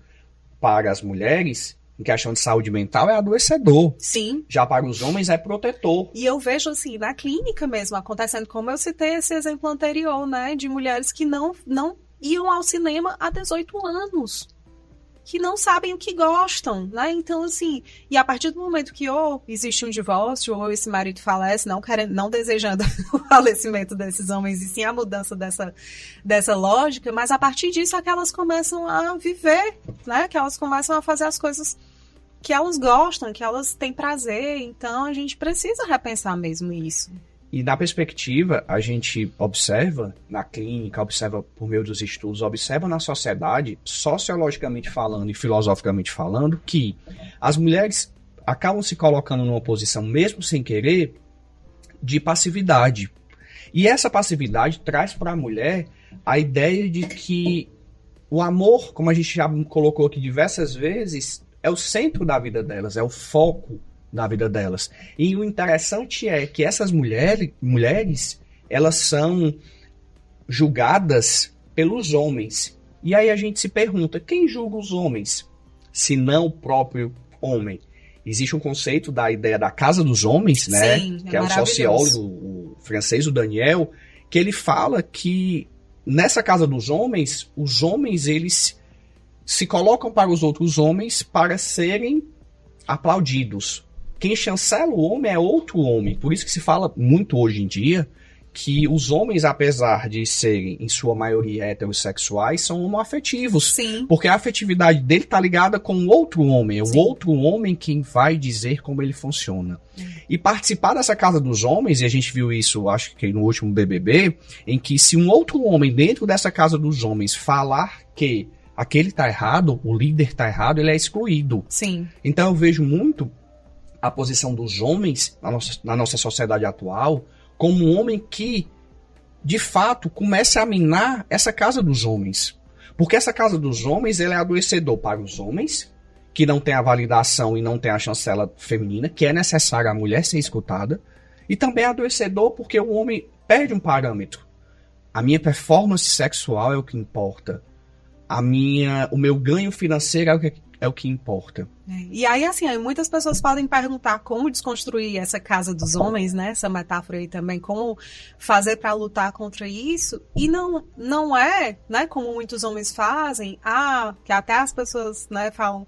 Speaker 1: para as mulheres, em questão de saúde mental, é adoecedor.
Speaker 2: Sim.
Speaker 1: Já para os homens é protetor.
Speaker 2: E eu vejo, assim, na clínica mesmo, acontecendo, como eu citei esse exemplo anterior, né, de mulheres que não iam ao cinema há 18 anos. Que não sabem o que gostam, né? Então, assim, e a partir do momento que ou existe um divórcio, ou esse marido falece, não desejando o falecimento desses homens, e sim a mudança dessa lógica, mas a partir disso é que elas começam a viver, né? Que elas começam a fazer as coisas que elas gostam, que elas têm prazer. Então, a gente precisa repensar mesmo isso.
Speaker 1: E na perspectiva, a gente observa na clínica, observa por meio dos estudos, observa na sociedade, sociologicamente falando e filosoficamente falando, que as mulheres acabam se colocando numa posição, mesmo sem querer, de passividade. E essa passividade traz para a mulher a ideia de que o amor, como a gente já colocou aqui diversas vezes, é o centro da vida delas, é o foco da vida delas. E o interessante é que essas mulheres, elas são julgadas pelos homens. E aí a gente se pergunta, quem julga os homens, se não o próprio homem? Existe um conceito da ideia da casa dos homens, né?
Speaker 2: Sim,
Speaker 1: que é o sociólogo o francês, o Daniel, que ele fala que nessa casa dos homens, os homens, eles se colocam para os outros homens para serem aplaudidos. Quem chancela o homem é outro homem. Por isso que se fala muito hoje em dia que os homens, apesar de serem, em sua maioria, heterossexuais, são homoafetivos.
Speaker 2: Sim.
Speaker 1: Porque a afetividade dele está ligada com outro homem. É
Speaker 2: Sim.
Speaker 1: o outro homem quem vai dizer como ele funciona. E participar dessa casa dos homens, e a gente viu isso, acho que no último BBB, em que se um outro homem dentro dessa casa dos homens falar que aquele está errado, o líder está errado, ele é excluído.
Speaker 2: Sim.
Speaker 1: Então eu vejo muito a posição dos homens na nossa sociedade atual como um homem que, de fato, comece a minar essa casa dos homens. Porque essa casa dos homens, ele é adoecedor para os homens, que não tem a validação e não tem a chancela feminina, que é necessária a mulher ser escutada, e também é adoecedor porque o homem perde um parâmetro. A minha performance sexual é o que importa. O meu ganho financeiro é o que importa.
Speaker 2: E aí, assim, muitas pessoas podem perguntar como desconstruir essa casa dos homens, né? Essa metáfora aí também, como fazer para lutar contra isso. E não é, né, como muitos homens fazem, que até as pessoas, né, falam,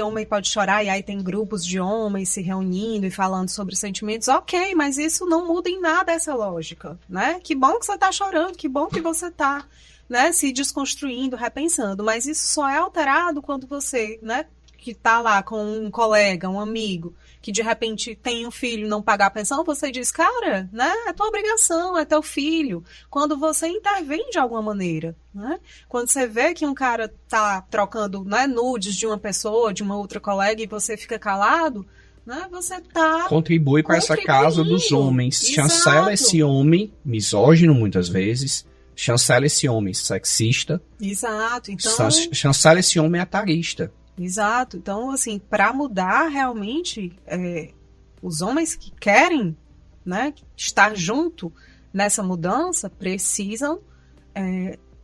Speaker 2: homem pode chorar, e aí tem grupos de homens se reunindo e falando sobre sentimentos. Ok, mas isso não muda em nada essa lógica, né? Que bom que você tá chorando, que bom que você tá, né, se desconstruindo, repensando, mas isso só é alterado quando você, né, que tá lá com um colega, um amigo, que de repente tem um filho, não pagar a pensão, você diz, cara, né, é tua obrigação, é teu filho. Quando você intervém de alguma maneira, né, quando você vê que um cara tá trocando, né, nudes de uma pessoa, de uma outra colega, e você fica calado, né? Você está
Speaker 1: contribui para essa casa dos homens.
Speaker 2: Exato.
Speaker 1: Chancela esse homem misógino muitas vezes. Chancela esse homem sexista.
Speaker 2: Exato. Então,
Speaker 1: chancela esse homem etarista.
Speaker 2: Exato. Então, assim, para mudar realmente, os homens que querem, né, estar junto nessa mudança precisam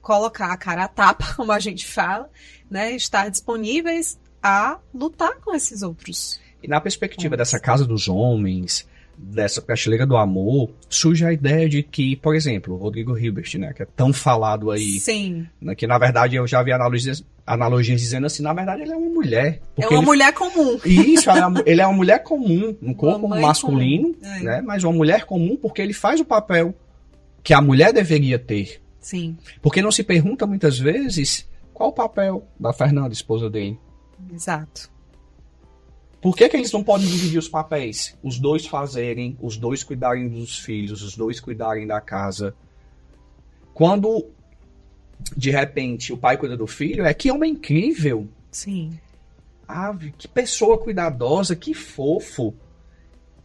Speaker 2: colocar a cara a tapa, como a gente fala, né, estar disponíveis a lutar com esses outros.
Speaker 1: E na perspectiva dessa casa dos homens, dessa prateleira do amor, surge a ideia de que, por exemplo, o Rodrigo Hilbert, né, que é tão falado aí,
Speaker 2: sim,
Speaker 1: né, que na verdade eu já vi analogias dizendo assim, na verdade ele é uma mulher.
Speaker 2: É uma mulher comum.
Speaker 1: Isso, ele é uma mulher comum, no corpo masculino, né, mas uma mulher comum porque ele faz o papel que a mulher deveria ter.
Speaker 2: Sim.
Speaker 1: Porque não se pergunta muitas vezes qual o papel da Fernanda, esposa dele.
Speaker 2: Exato.
Speaker 1: Por que eles não podem dividir os papéis? Os dois fazerem, os dois cuidarem dos filhos, os dois cuidarem da casa. Quando, de repente, o pai cuida do filho, que homem incrível.
Speaker 2: Sim.
Speaker 1: Que pessoa cuidadosa, que fofo.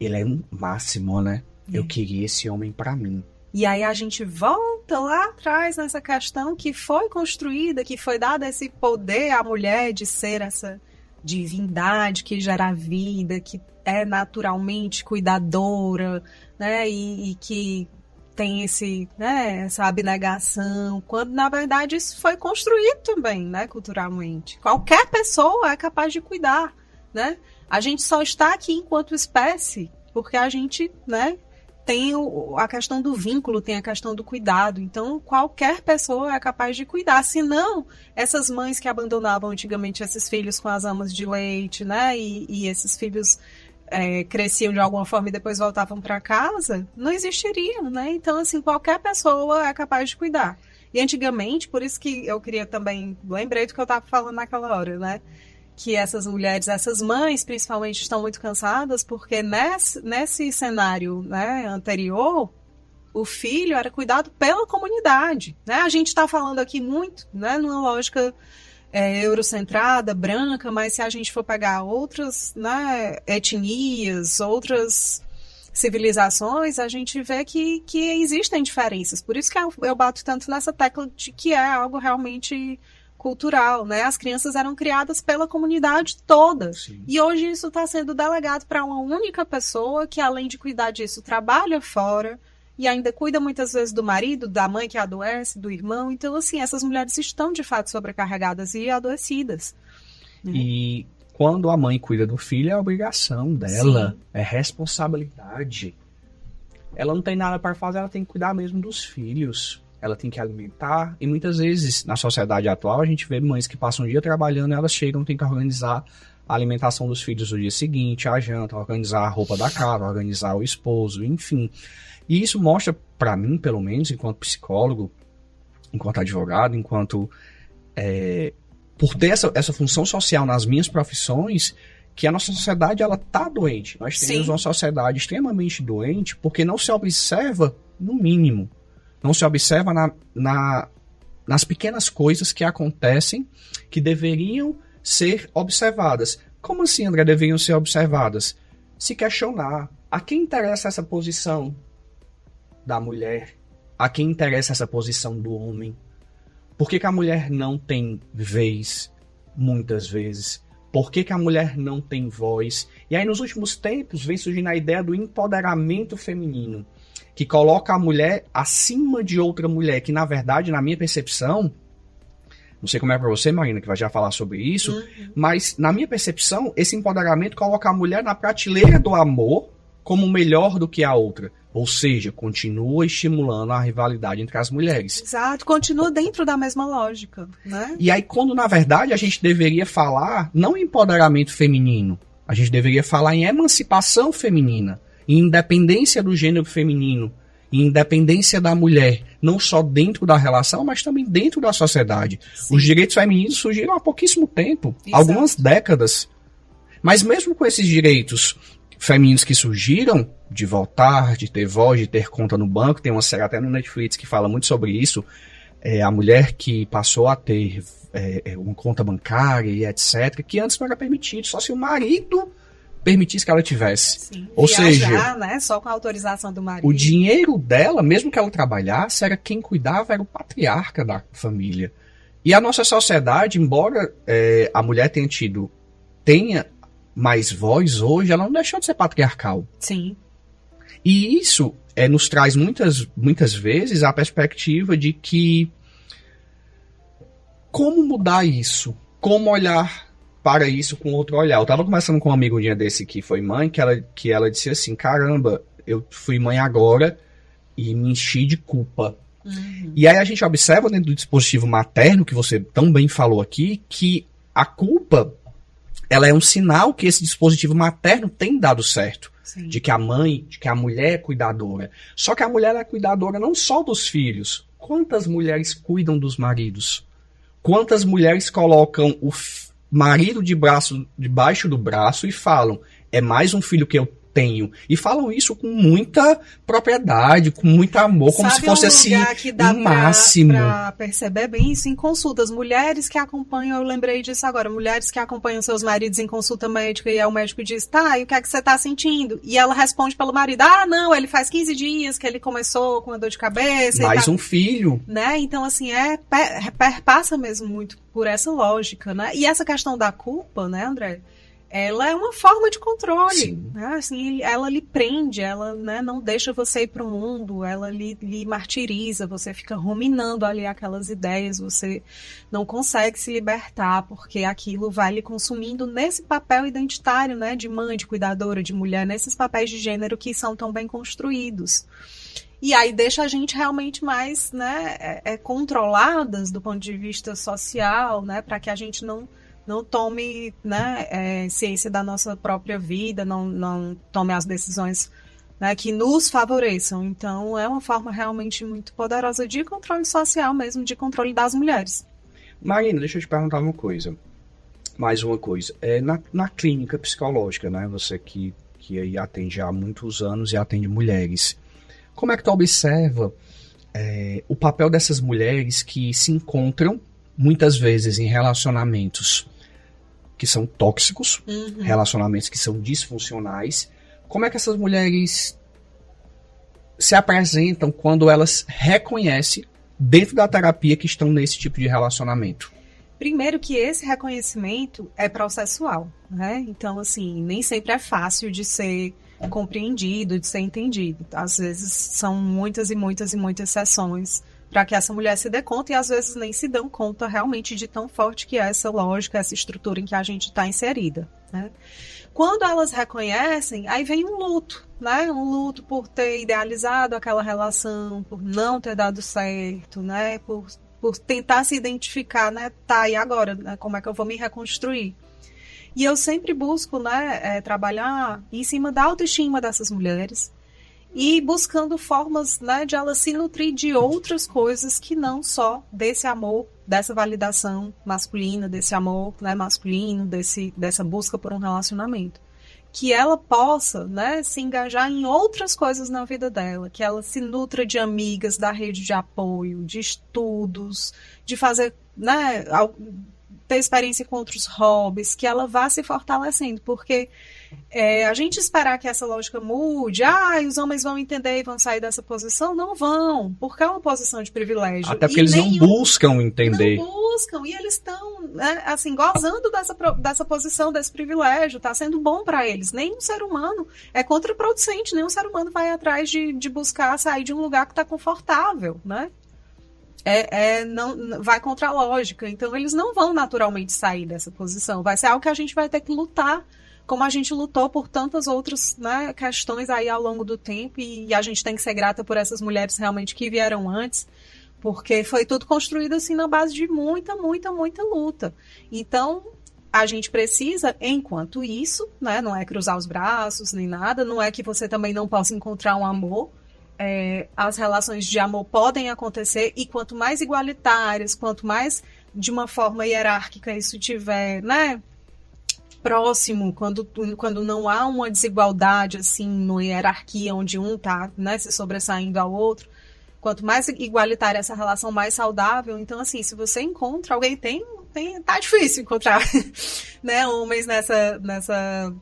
Speaker 1: Ele é um máximo, né? Eu queria esse homem pra mim.
Speaker 2: E aí a gente volta lá atrás nessa questão que foi construída, que foi dado esse poder à mulher de ser essa divindade que gera vida, que é naturalmente cuidadora, né, e que tem essa abnegação, quando na verdade isso foi construído também, né, culturalmente. Qualquer pessoa é capaz de cuidar, né? A gente só está aqui enquanto espécie porque a gente, né, tem a questão do vínculo, tem a questão do cuidado. Então, qualquer pessoa é capaz de cuidar. Senão, essas mães que abandonavam antigamente esses filhos com as amas de leite, né? E esses filhos cresciam de alguma forma e depois voltavam para casa, não existiriam, né? Então, assim, qualquer pessoa é capaz de cuidar. E antigamente, por isso que eu queria também... Lembrei do que eu estava falando naquela hora, né? Que essas mulheres, essas mães principalmente, estão muito cansadas porque nesse cenário, né, anterior, o filho era cuidado pela comunidade, né? A gente está falando aqui muito, né, numa lógica eurocentrada, branca, mas se a gente for pegar outras, né, etnias, outras civilizações, a gente vê que existem diferenças. Por isso que eu bato tanto nessa tecla de que é algo realmente cultural, né? As crianças eram criadas pela comunidade toda.
Speaker 1: Sim.
Speaker 2: E hoje isso está sendo delegado para uma única pessoa que, além de cuidar disso, trabalha fora e ainda cuida muitas vezes do marido, da mãe que adoece, do irmão. Então, assim, essas mulheres estão de fato sobrecarregadas e adoecidas.
Speaker 1: E quando a mãe cuida do filho, é obrigação dela,
Speaker 2: sim,
Speaker 1: é responsabilidade. Ela não tem nada para fazer, ela tem que cuidar mesmo dos filhos. Ela tem que alimentar, e muitas vezes, na sociedade atual, a gente vê mães que passam o dia trabalhando e elas chegam, tem que organizar a alimentação dos filhos no dia seguinte, a janta, organizar a roupa da casa, organizar o esposo, enfim. E isso mostra, para mim, pelo menos, enquanto psicólogo, enquanto advogado, enquanto... por ter essa função social nas minhas profissões, que a nossa sociedade, ela tá doente. Nós temos uma sociedade extremamente doente, porque não se observa, no mínimo, não se observa nas pequenas coisas que acontecem que deveriam ser observadas. Como assim, André, deveriam ser observadas? Se questionar. A quem interessa essa posição da mulher? A quem interessa essa posição do homem? Por que a mulher não tem vez, muitas vezes? Por que a mulher não tem voz? E aí, nos últimos tempos, vem surgindo a ideia do empoderamento feminino, que coloca a mulher acima de outra mulher, que na verdade, na minha percepção, não sei como é para você, Marina, que vai já falar sobre isso, mas na minha percepção, esse empoderamento coloca a mulher na prateleira do amor como melhor do que a outra. Ou seja, continua estimulando a rivalidade entre as mulheres.
Speaker 2: Exato, continua dentro da mesma lógica, né?
Speaker 1: E aí, quando na verdade a gente deveria falar não em empoderamento feminino, a gente deveria falar em emancipação feminina, em independência do gênero feminino, em independência da mulher, não só dentro da relação, mas também dentro da sociedade. Sim. Os direitos femininos surgiram há pouquíssimo tempo, exato, algumas décadas. Mas mesmo com esses direitos femininos que surgiram, de votar, de ter voz, de ter conta no banco, tem uma série até no Netflix que fala muito sobre isso, a mulher que passou a ter uma conta bancária e etc., que antes não era permitido, só se o marido permitisse que ela tivesse.
Speaker 2: Sim.
Speaker 1: Ou
Speaker 2: Viajar,
Speaker 1: seja,
Speaker 2: né? Só com a autorização do marido.
Speaker 1: o dinheiro dela, mesmo que ela trabalhasse, era quem cuidava, era o patriarca da família. E a nossa sociedade, embora a mulher tenha mais voz hoje, ela não deixou de ser patriarcal.
Speaker 2: Sim.
Speaker 1: E isso nos traz muitas vezes a perspectiva de que como mudar isso? Como olhar para isso com outro olhar? Eu estava conversando com uma amiga um dia desse que foi mãe, que ela disse assim, caramba, eu fui mãe agora e me enchi de culpa.
Speaker 2: Uhum.
Speaker 1: E aí a gente observa dentro do dispositivo materno, que você tão bem falou aqui, que a culpa, ela é um sinal que esse dispositivo materno tem dado certo.
Speaker 2: Sim.
Speaker 1: De que a mulher é cuidadora. Só que a mulher é cuidadora não só dos filhos. Quantas mulheres cuidam dos maridos? Quantas mulheres colocam o marido debaixo do braço e falam, é mais um filho que eu tenho. E falam isso com muita propriedade, com muito amor, como se fosse assim, o máximo.
Speaker 2: Pra perceber bem isso em consultas. Mulheres que acompanham, eu lembrei disso agora, mulheres que acompanham seus maridos em consulta médica e aí o médico diz, tá, e o que é que você tá sentindo? E ela responde pelo marido, não, ele faz 15 dias que ele começou com a dor de cabeça.
Speaker 1: Mais um filho.
Speaker 2: Né? Então, assim, perpassa mesmo muito por essa lógica, né? E essa questão da culpa, né, André? Ela é uma forma de controle, né? Assim, ela lhe prende, ela, né, não deixa você ir para o mundo, ela lhe martiriza, você fica ruminando ali aquelas ideias, você não consegue se libertar, porque aquilo vai lhe consumindo nesse papel identitário, né, de mãe, de cuidadora, de mulher, nesses papéis de gênero que são tão bem construídos. E aí deixa a gente realmente mais, né, controladas do ponto de vista social, né, para que a gente não tome, né, ciência da nossa própria vida, não tome as decisões, né, que nos favoreçam. Então, é uma forma realmente muito poderosa de controle social mesmo, de controle das mulheres.
Speaker 1: Marina, deixa eu te perguntar uma coisa. Mais uma coisa. Na clínica psicológica, né, você que aí atende há muitos anos e atende mulheres, como é que tu observa o papel dessas mulheres que se encontram muitas vezes em relacionamentos que são tóxicos, relacionamentos que são disfuncionais? Como é que essas mulheres se apresentam quando elas reconhecem dentro da terapia que estão nesse tipo de relacionamento?
Speaker 2: Primeiro que esse reconhecimento é processual, né? Então, assim, nem sempre é fácil de ser compreendido, de ser entendido. Às vezes são muitas e muitas e muitas sessões para que essa mulher se dê conta e às vezes nem se dão conta realmente de tão forte que é essa lógica, essa estrutura em que a gente está inserida, né? Quando elas reconhecem, aí vem um luto, né? Um luto por ter idealizado aquela relação, por não ter dado certo, né? Por tentar se identificar, né? Tá, e agora? Né? Como é que eu vou me reconstruir? E eu sempre busco, né, trabalhar em cima da autoestima dessas mulheres, e buscando formas, né, de ela se nutrir de outras coisas que não só desse amor, dessa validação masculina, desse amor, né, masculino, dessa busca por um relacionamento. Que ela possa, né, se engajar em outras coisas na vida dela, que ela se nutra de amigas, da rede de apoio, de estudos, de fazer, né, ter experiência com outros hobbies, que ela vá se fortalecendo, porque a gente esperar que essa lógica mude, os homens vão entender e vão sair dessa posição, não vão, porque é uma posição de privilégio.
Speaker 1: Até porque eles não buscam entender.
Speaker 2: Não buscam, e eles estão, né, assim, gozando dessa posição, desse privilégio, está sendo bom para eles. Nenhum ser humano é contraproducente, nenhum ser humano vai atrás de buscar sair de um lugar que está confortável, né? Não vai contra a lógica, então eles não vão naturalmente sair dessa posição, vai ser algo que a gente vai ter que lutar, como a gente lutou por tantas outras, né, questões aí ao longo do tempo, e a gente tem que ser grata por essas mulheres realmente que vieram antes, porque foi tudo construído assim na base de muita, muita, muita luta. Então a gente precisa, enquanto isso, né, não é cruzar os braços nem nada, não é que você também não possa encontrar um amor. As relações de amor podem acontecer, e quanto mais igualitárias, quanto mais de uma forma hierárquica isso tiver, né, próximo, quando não há uma desigualdade assim, numa hierarquia onde um está, né, se sobressaindo ao outro, quanto mais igualitária essa relação, mais saudável. Então, assim, se você encontra alguém, tá difícil encontrar, né, homens nessa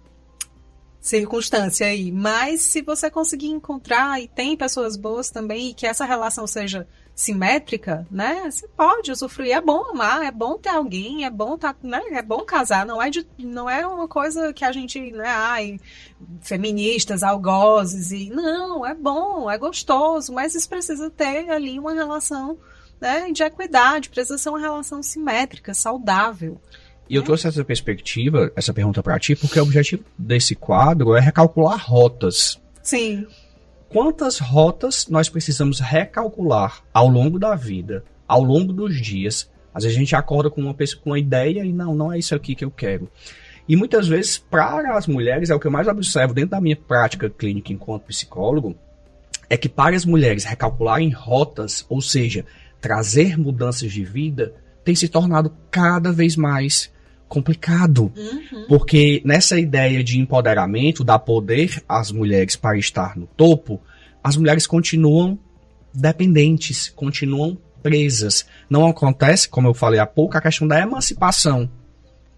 Speaker 2: circunstância aí. Mas se você conseguir encontrar, e tem pessoas boas também, e que essa relação seja simétrica, né? Você pode usufruir. É bom amar, é bom ter alguém, é bom né? É bom casar. Não é uma coisa que a gente, né? Feministas, algozes e não, é bom, é gostoso, mas isso precisa ter ali uma relação, né, de equidade, precisa ser uma relação simétrica, saudável.
Speaker 1: E eu trouxe essa perspectiva, essa pergunta para ti, porque o objetivo desse quadro é recalcular rotas.
Speaker 2: Sim.
Speaker 1: Quantas rotas nós precisamos recalcular ao longo da vida, ao longo dos dias? Às vezes a gente acorda com uma ideia e não é isso aqui que eu quero. E muitas vezes, para as mulheres, é o que eu mais observo dentro da minha prática clínica enquanto psicólogo, é que para as mulheres recalcularem rotas, ou seja, trazer mudanças de vida, tem se tornado cada vez mais complicado.
Speaker 2: Uhum.
Speaker 1: Porque nessa ideia de empoderamento, dar poder às mulheres para estar no topo, as mulheres continuam dependentes, continuam presas. Não acontece, como eu falei há pouco, a questão da emancipação,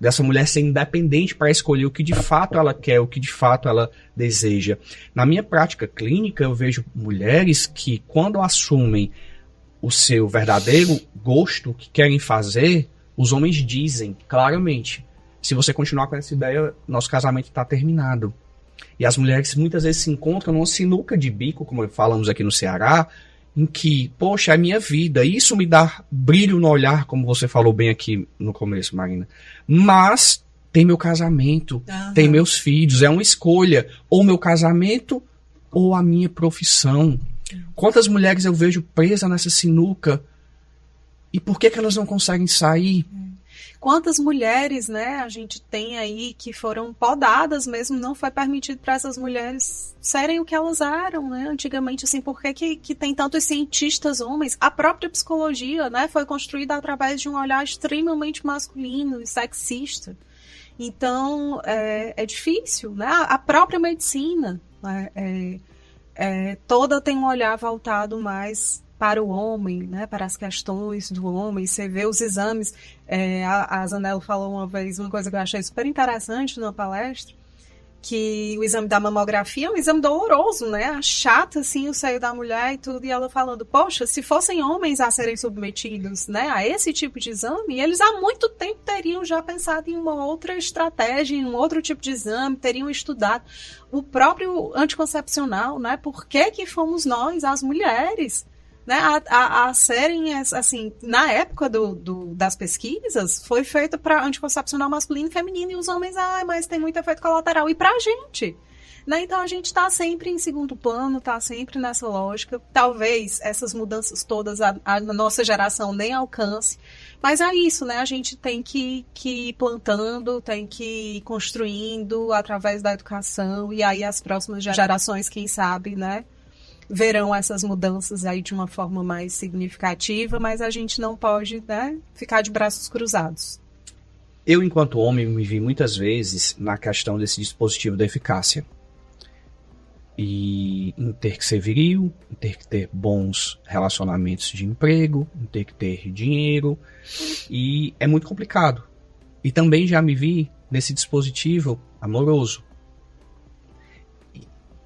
Speaker 1: dessa mulher ser independente para escolher o que de fato ela quer, o que de fato ela deseja. Na minha prática clínica, eu vejo mulheres que, quando assumem o seu verdadeiro gosto, o que querem fazer, os homens dizem claramente: se você continuar com essa ideia, nosso casamento está terminado. E as mulheres muitas vezes se encontram numa sinuca de bico, como falamos aqui no Ceará, em que, poxa, é a minha vida, isso me dá brilho no olhar, como você falou bem aqui no começo, Marina. Mas tem meu casamento, tem meus filhos, é uma escolha, ou meu casamento ou a minha profissão. Quantas mulheres eu vejo presas nessa sinuca? E por que elas não conseguem sair?
Speaker 2: Quantas mulheres, né, a gente tem aí que foram podadas mesmo, não foi permitido para essas mulheres serem o que elas eram, né, antigamente, assim, por que tem tantos cientistas homens? A própria psicologia, né, foi construída através de um olhar extremamente masculino e sexista. Então, é difícil, né, a própria medicina, né, toda tem um olhar voltado mais para o homem, né, para as questões do homem. Você vê os exames, a Zanello falou uma vez uma coisa que eu achei super interessante numa palestra, que o exame da mamografia é um exame doloroso, né, achata assim o seio da mulher e tudo, e ela falando, poxa, se fossem homens a serem submetidos, né, a esse tipo de exame, eles há muito tempo teriam já pensado em uma outra estratégia, em um outro tipo de exame, teriam estudado o próprio anticoncepcional, né, por que fomos nós, as mulheres, né, a serem, assim, na época das pesquisas, foi feito para anticoncepcional masculino e feminino, e os homens, mas tem muito efeito colateral. E pra gente, né, então a gente tá sempre em segundo plano, tá sempre nessa lógica. Talvez essas mudanças todas a nossa geração nem alcance, mas é isso, né, a gente tem que ir plantando, tem que ir construindo através da educação, e aí as próximas gerações, quem sabe, né, verão essas mudanças aí de uma forma mais significativa, mas a gente não pode, né, ficar de braços cruzados.
Speaker 1: Eu, enquanto homem, me vi muitas vezes na questão desse dispositivo da eficácia. E em ter que ser viril, em ter que ter bons relacionamentos de emprego, em ter que ter dinheiro. E é muito complicado. E também já me vi nesse dispositivo amoroso.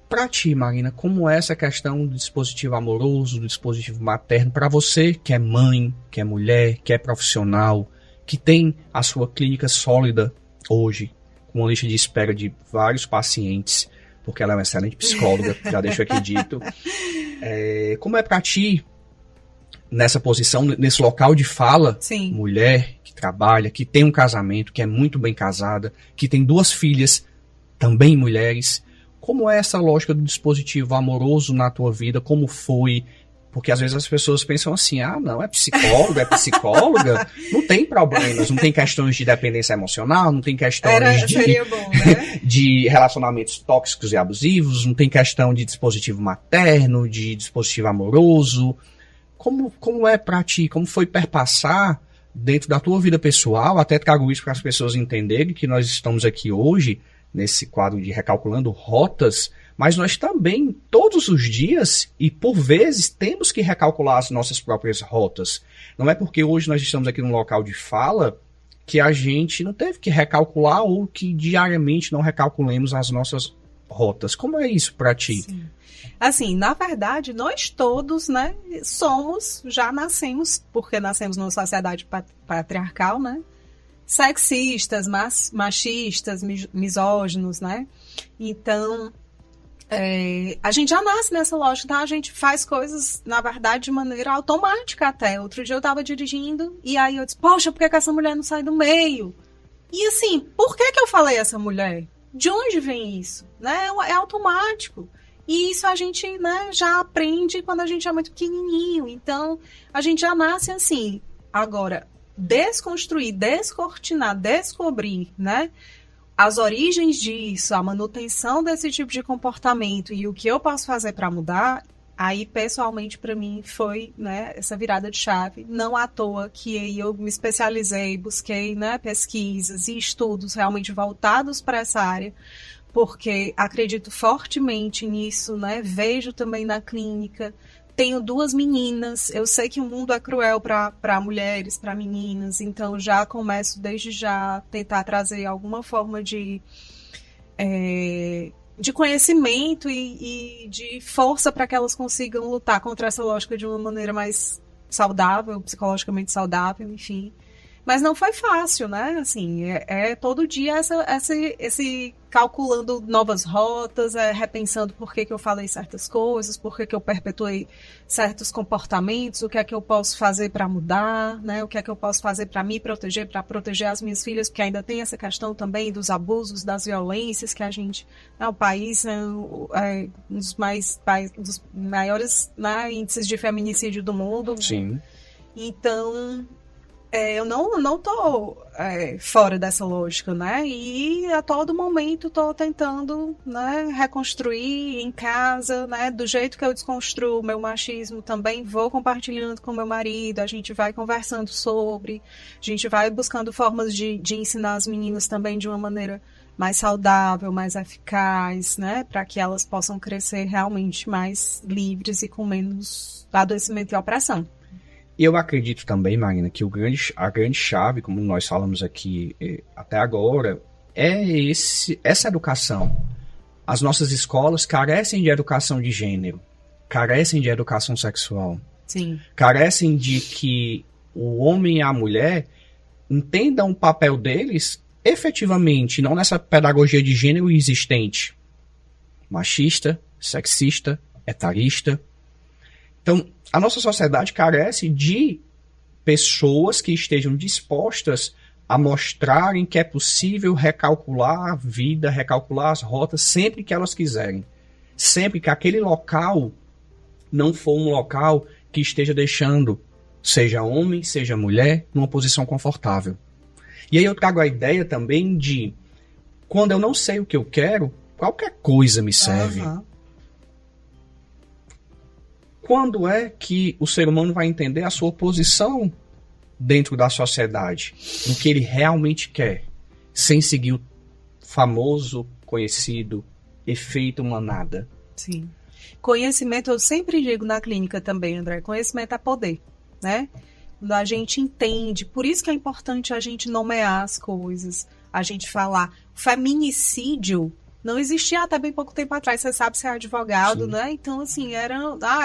Speaker 1: Para ti, Marina, como é essa questão do dispositivo amoroso, do dispositivo materno, para você que é mãe, que é mulher, que é profissional, que tem a sua clínica sólida hoje, com uma lista de espera de vários pacientes, porque ela é uma excelente psicóloga, já deixo aqui dito. Como é para ti, nessa posição, nesse local de fala,
Speaker 2: Sim.
Speaker 1: Mulher que trabalha, que tem um casamento, que é muito bem casada, que tem 2 filhas, também mulheres. Como é essa lógica do dispositivo amoroso na tua vida? Como foi? Porque às vezes as pessoas pensam assim, não, é psicóloga, não tem problemas, não tem questões de dependência emocional, não tem questões
Speaker 2: seria bom, né?
Speaker 1: de relacionamentos tóxicos e abusivos, não tem questão de dispositivo materno, de dispositivo amoroso. Como é pra ti? Como foi perpassar dentro da tua vida pessoal? Até trago isso para as pessoas entenderem que nós estamos aqui hoje nesse quadro de Recalculando Rotas, mas nós também, todos os dias, e por vezes, temos que recalcular as nossas próprias rotas. Não é porque hoje nós estamos aqui num local de fala que a gente não teve que recalcular ou que diariamente não recalculemos as nossas rotas. Como é isso para ti?
Speaker 2: Sim. Assim, na verdade, nós todos, né, já nascemos, porque nascemos numa sociedade patriarcal, né, sexistas, machistas, misóginos, né, então, a gente já nasce nessa lógica, tá? A gente faz coisas, na verdade, de maneira automática até. Outro dia eu tava dirigindo e aí eu disse, poxa, por que essa mulher não sai do meio? E assim, por que eu falei essa mulher? De onde vem isso? Né? É automático. E isso a gente, né, já aprende quando a gente é muito pequenininho. Então, a gente já nasce assim. Agora, desconstruir, descortinar, descobrir, né, as origens disso, a manutenção desse tipo de comportamento e o que eu posso fazer para mudar, aí, pessoalmente, para mim, foi, né, essa virada de chave. Não à toa que eu me especializei, busquei, né, pesquisas e estudos realmente voltados para essa área, porque acredito fortemente nisso, né? Vejo também na clínica. Tenho 2 meninas, eu sei que o mundo é cruel para mulheres, para meninas, então já começo desde já a tentar trazer alguma forma de conhecimento e de força para que elas consigam lutar contra essa lógica de uma maneira mais saudável, psicologicamente saudável, enfim. Mas não foi fácil, né? Assim, todo dia esse calculando novas rotas, repensando por que eu falei certas coisas, por que eu perpetuei certos comportamentos, o que é que eu posso fazer para mudar, né? O que é que eu posso fazer para me proteger, para proteger as minhas filhas, porque ainda tem essa questão também dos abusos, das violências que a gente... o país é um dos maiores, né, índices de feminicídio do mundo.
Speaker 1: Sim.
Speaker 2: Então... eu não tô fora dessa lógica, né? E a todo momento tô tentando, né, reconstruir em casa, né? Do jeito que eu desconstruo o meu machismo, também vou compartilhando com meu marido, a gente vai conversando sobre, a gente vai buscando formas de ensinar as meninas também de uma maneira mais saudável, mais eficaz, né? Para que elas possam crescer realmente mais livres e com menos adoecimento e opressão.
Speaker 1: E eu acredito também, Marina, que a grande chave, como nós falamos aqui até agora, é essa educação. As nossas escolas carecem de educação de gênero, carecem de educação sexual.
Speaker 2: Sim.
Speaker 1: Carecem de que o homem e a mulher entendam o papel deles efetivamente, não nessa pedagogia de gênero existente. Machista, sexista, etarista. Então, a nossa sociedade carece de pessoas que estejam dispostas a mostrarem que é possível recalcular a vida, recalcular as rotas sempre que elas quiserem. Sempre que aquele local não for um local que esteja deixando, seja homem, seja mulher, numa posição confortável. E aí eu trago a ideia também de, quando eu não sei o que eu quero, qualquer coisa me serve.
Speaker 2: Uhum.
Speaker 1: Quando é que o ser humano vai entender a sua posição dentro da sociedade, no que ele realmente quer, sem seguir o famoso, conhecido efeito manada?
Speaker 2: Sim. Conhecimento, eu sempre digo na clínica também, André, conhecimento é poder, né? Quando a gente entende, por isso que é importante a gente nomear as coisas, a gente falar. Feminicídio não existia até bem pouco tempo atrás, você sabe, você é advogado, sim, né? Então, assim,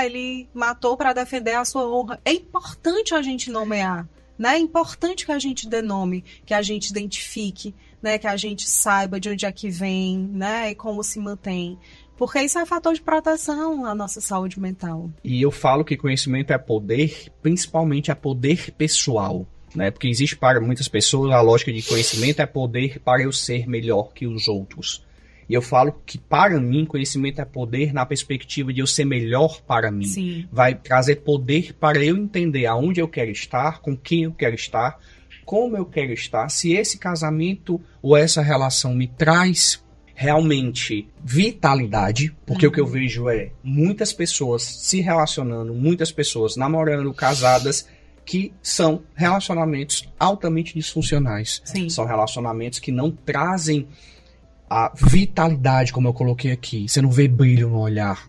Speaker 2: ele matou para defender a sua honra. É importante a gente nomear, né? É importante que a gente dê nome, que a gente identifique, né? Que a gente saiba de onde é que vem, né? E como se mantém. Porque isso é fator de proteção à nossa saúde mental.
Speaker 1: E eu falo que conhecimento é poder, principalmente é poder pessoal, né? Porque existe para muitas pessoas a lógica de conhecimento é poder para eu ser melhor que os outros. E eu falo que, para mim, conhecimento é poder na perspectiva de eu ser melhor para mim.
Speaker 2: Sim.
Speaker 1: Vai trazer poder para eu entender aonde eu quero estar, com quem eu quero estar, como eu quero estar, se esse casamento ou essa relação me traz realmente vitalidade, porque o que eu vejo é muitas pessoas se relacionando, muitas pessoas namorando, casadas, que são relacionamentos altamente disfuncionais.
Speaker 2: Sim.
Speaker 1: São relacionamentos que não trazem a vitalidade, como eu coloquei aqui. Você não vê brilho no olhar.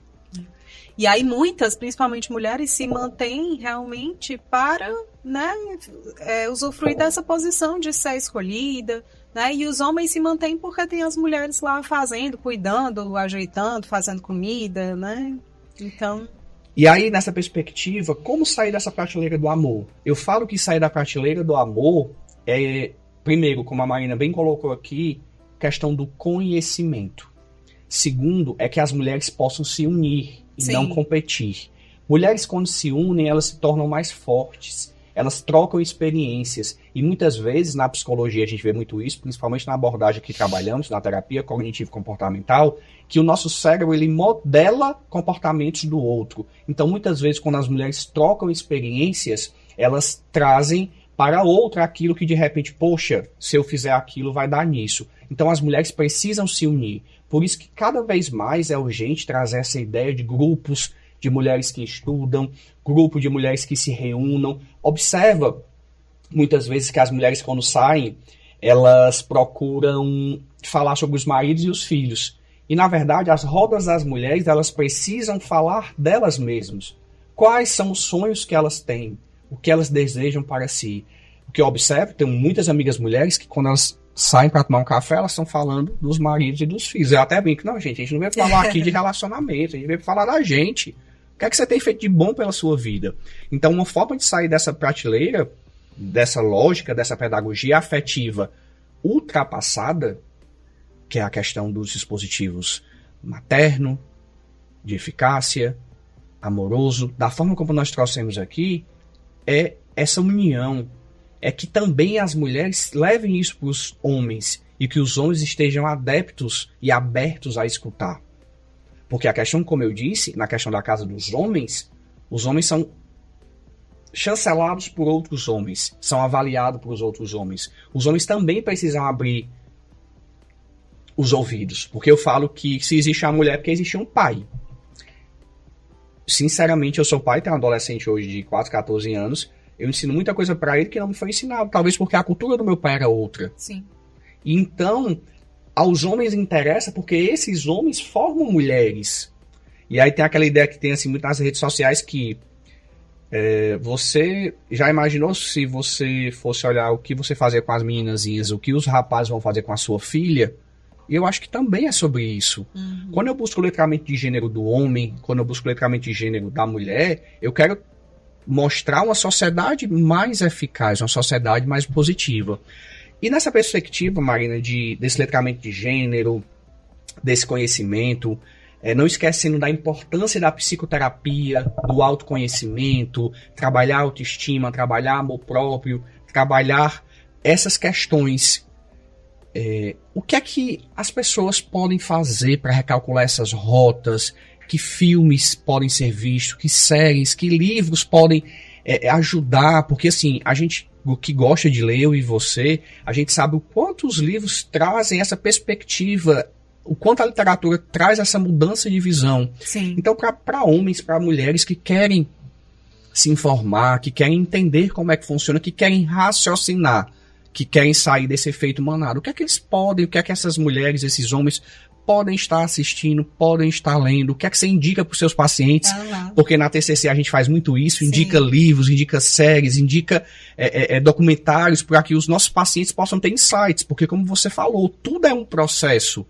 Speaker 2: E aí muitas, principalmente mulheres, se mantêm realmente para, né, usufruir dessa posição de ser escolhida, né? E os homens se mantêm porque tem as mulheres lá fazendo, cuidando, ajeitando, fazendo comida, né? Então...
Speaker 1: E aí, nessa perspectiva, como sair dessa prateleira do amor? Eu falo que sair da prateleira do amor é, primeiro, como a Marina bem colocou aqui, questão do conhecimento. Segundo, é que as mulheres possam se unir e
Speaker 2: Sim.
Speaker 1: não competir. Mulheres, quando se unem, elas se tornam mais fortes. Elas trocam experiências. E muitas vezes, na psicologia, a gente vê muito isso, principalmente na abordagem que trabalhamos, na terapia cognitivo-comportamental, que o nosso cérebro, ele modela comportamentos do outro. Então, muitas vezes, quando as mulheres trocam experiências, elas trazem para outra aquilo que, de repente, poxa, se eu fizer aquilo, vai dar nisso. Então, as mulheres precisam se unir. Por isso que, cada vez mais, é urgente trazer essa ideia de grupos de mulheres que estudam, grupo de mulheres que se reúnam. Observa, muitas vezes, que as mulheres, quando saem, elas procuram falar sobre os maridos e os filhos. E, na verdade, as rodas das mulheres, elas precisam falar delas mesmas. Quais são os sonhos que elas têm? O que elas desejam para si? O que eu observo, tenho muitas amigas mulheres que, quando elas saem para tomar um café, elas estão falando dos maridos e dos filhos. Eu até brinco, não, gente, a gente não veio falar aqui de relacionamento, a gente veio falar da gente. O que é que você tem feito de bom pela sua vida? Então, uma forma de sair dessa prateleira, dessa lógica, dessa pedagogia afetiva ultrapassada, que é a questão dos dispositivos materno, de eficácia, amoroso, da forma como nós trouxemos aqui, é essa união. É que também as mulheres levem isso para os homens e que os homens estejam adeptos e abertos a escutar. Porque a questão, como eu disse, na questão da casa dos homens, os homens são chancelados por outros homens, são avaliados por outros homens. Os homens também precisam abrir os ouvidos, porque eu falo que se existe uma mulher é porque existe um pai. Sinceramente, eu sou pai, tenho um adolescente hoje de 4, 14 anos, eu ensino muita coisa para ele que não me foi ensinado, talvez porque a cultura do meu pai era outra.
Speaker 2: Sim.
Speaker 1: Então, aos homens interessa porque esses homens formam mulheres. E aí tem aquela ideia que tem assim muito nas redes sociais que você já imaginou se você fosse olhar o que você fazia com as meninazinhas, o que os rapazes vão fazer com a sua filha? E eu acho que também é sobre isso.
Speaker 2: Uhum.
Speaker 1: Quando eu busco o letramento de gênero do homem, quando eu busco o letramento de gênero da mulher, eu quero mostrar uma sociedade mais eficaz, uma sociedade mais positiva. E nessa perspectiva, Marina, desse letramento de gênero, desse conhecimento, não esquecendo da importância da psicoterapia, do autoconhecimento, trabalhar autoestima, trabalhar amor próprio, trabalhar essas questões. O que é que as pessoas podem fazer para recalcular essas rotas? Que filmes podem ser vistos? Que séries, que livros podem ajudar? Porque assim, a gente que gosta de ler, eu e você, a gente sabe o quanto os livros trazem essa perspectiva, o quanto a literatura traz essa mudança de visão.
Speaker 2: Sim.
Speaker 1: Então, para homens, para mulheres que querem se informar, que querem entender como é que funciona, que querem raciocinar, que querem sair desse efeito manada, o que é que eles podem, o que é que essas mulheres, esses homens podem estar assistindo, podem estar lendo, o que é que você indica para os seus pacientes, porque na TCC a gente faz muito isso,
Speaker 2: Sim.
Speaker 1: indica livros, indica séries, indica documentários para que os nossos pacientes possam ter insights, porque como você falou, tudo é um processo,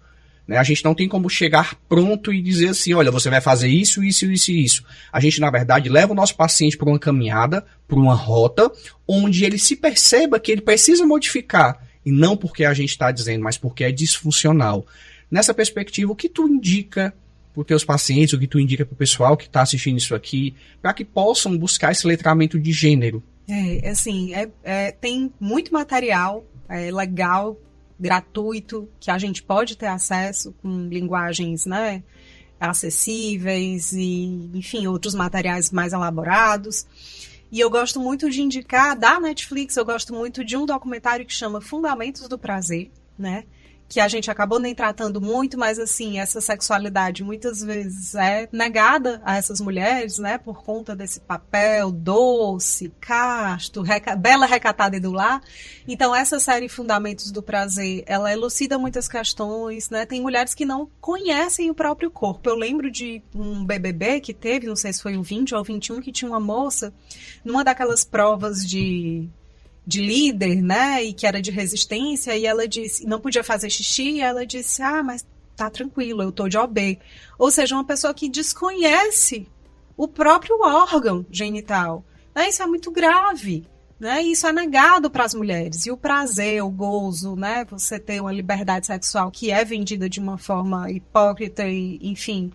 Speaker 1: né? A gente não tem como chegar pronto e dizer assim, olha, você vai fazer isso, isso, isso e isso. A gente, na verdade, leva o nosso paciente para uma caminhada, para uma rota, onde ele se perceba que ele precisa modificar, e não porque a gente está dizendo, mas porque é disfuncional. Nessa perspectiva, o que tu indica para os teus pacientes, o que tu indica para o pessoal que está assistindo isso aqui, para que possam buscar esse letramento de gênero?
Speaker 2: Tem muito material legal, gratuito, que a gente pode ter acesso com linguagens, né, acessíveis e, enfim, outros materiais mais elaborados. E eu gosto muito de indicar, da Netflix, eu gosto muito de um documentário que chama Fundamentos do Prazer, né? Que a gente acabou nem tratando muito, mas assim, essa sexualidade muitas vezes é negada a essas mulheres, né, por conta desse papel doce, casto, bela, recatada e do lar. Então essa série Fundamentos do Prazer, ela elucida muitas questões, né, tem mulheres que não conhecem o próprio corpo. Eu lembro de um BBB que teve, não sei se foi o 20 ou o 21, que tinha uma moça, numa daquelas provas de de líder, né, e que era de resistência, e ela disse, não podia fazer xixi, e ela disse, mas tá tranquilo, eu tô de OB. Ou seja, uma pessoa que desconhece o próprio órgão genital. Né? Isso é muito grave. Né? Isso é negado para as mulheres. E o prazer, o gozo, né? Você ter uma liberdade sexual que é vendida de uma forma hipócrita e, enfim,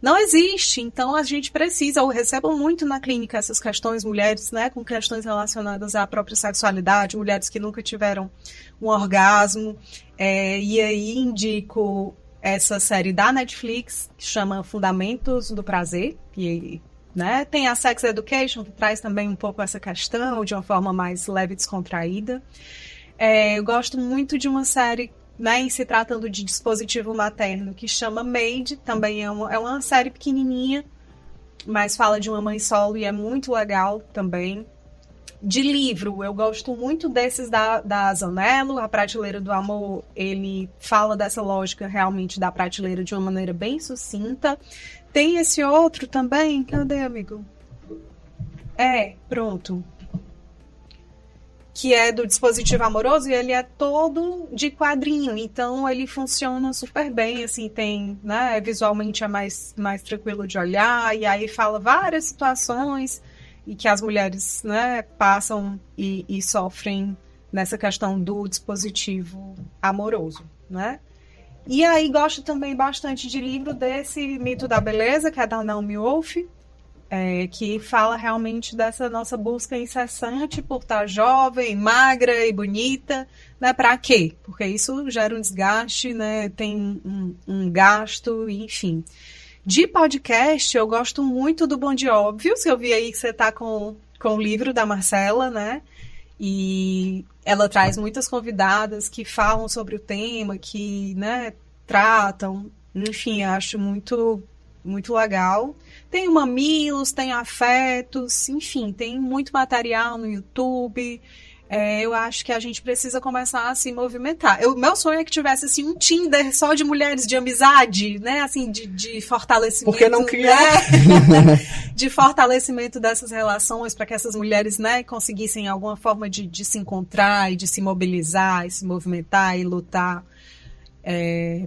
Speaker 2: não existe. Então, a gente precisa, eu recebo muito na clínica essas questões, mulheres, né, com questões relacionadas à própria sexualidade, mulheres que nunca tiveram um orgasmo. E aí indico essa série da Netflix, que chama Fundamentos do Prazer, que, né, tem a Sex Education, que traz também um pouco essa questão de uma forma mais leve e descontraída. Eu gosto muito de uma série, né, em se tratando de dispositivo materno, que chama Made, também é uma série pequenininha, mas fala de uma mãe solo e é muito legal também. De livro, eu gosto muito desses da Zanello, A Prateleira do Amor, ele fala dessa lógica realmente da prateleira de uma maneira bem sucinta. Tem esse outro também, cadê, amigo? Pronto. Que é do dispositivo amoroso e ele é todo de quadrinho, então ele funciona super bem, assim, tem, né, visualmente é mais tranquilo de olhar, e aí fala várias situações e que as mulheres, né, passam e sofrem nessa questão do dispositivo amoroso, né? E aí gosto também bastante de livro desse Mito da Beleza, que é da Naomi Wolf, que fala realmente dessa nossa busca incessante por estar jovem, magra e bonita, né? Para quê? Porque isso gera um desgaste, né? Tem um gasto, enfim. De podcast, eu gosto muito do Bom Dia Óbvios, que eu vi aí que você está com o livro da Marcela, né? E ela traz muitas convidadas que falam sobre o tema, que, né, tratam, enfim, acho muito, muito legal. Tem o Mamilos, tem Afetos, enfim, tem muito material no YouTube. Eu acho que a gente precisa começar a se movimentar. Meu sonho é que tivesse assim, um Tinder só de mulheres de amizade, né? Assim, de fortalecimento.
Speaker 1: Por que não criar?
Speaker 2: De fortalecimento dessas relações, para que essas mulheres, né, conseguissem alguma forma de se encontrar e de se mobilizar e se movimentar e lutar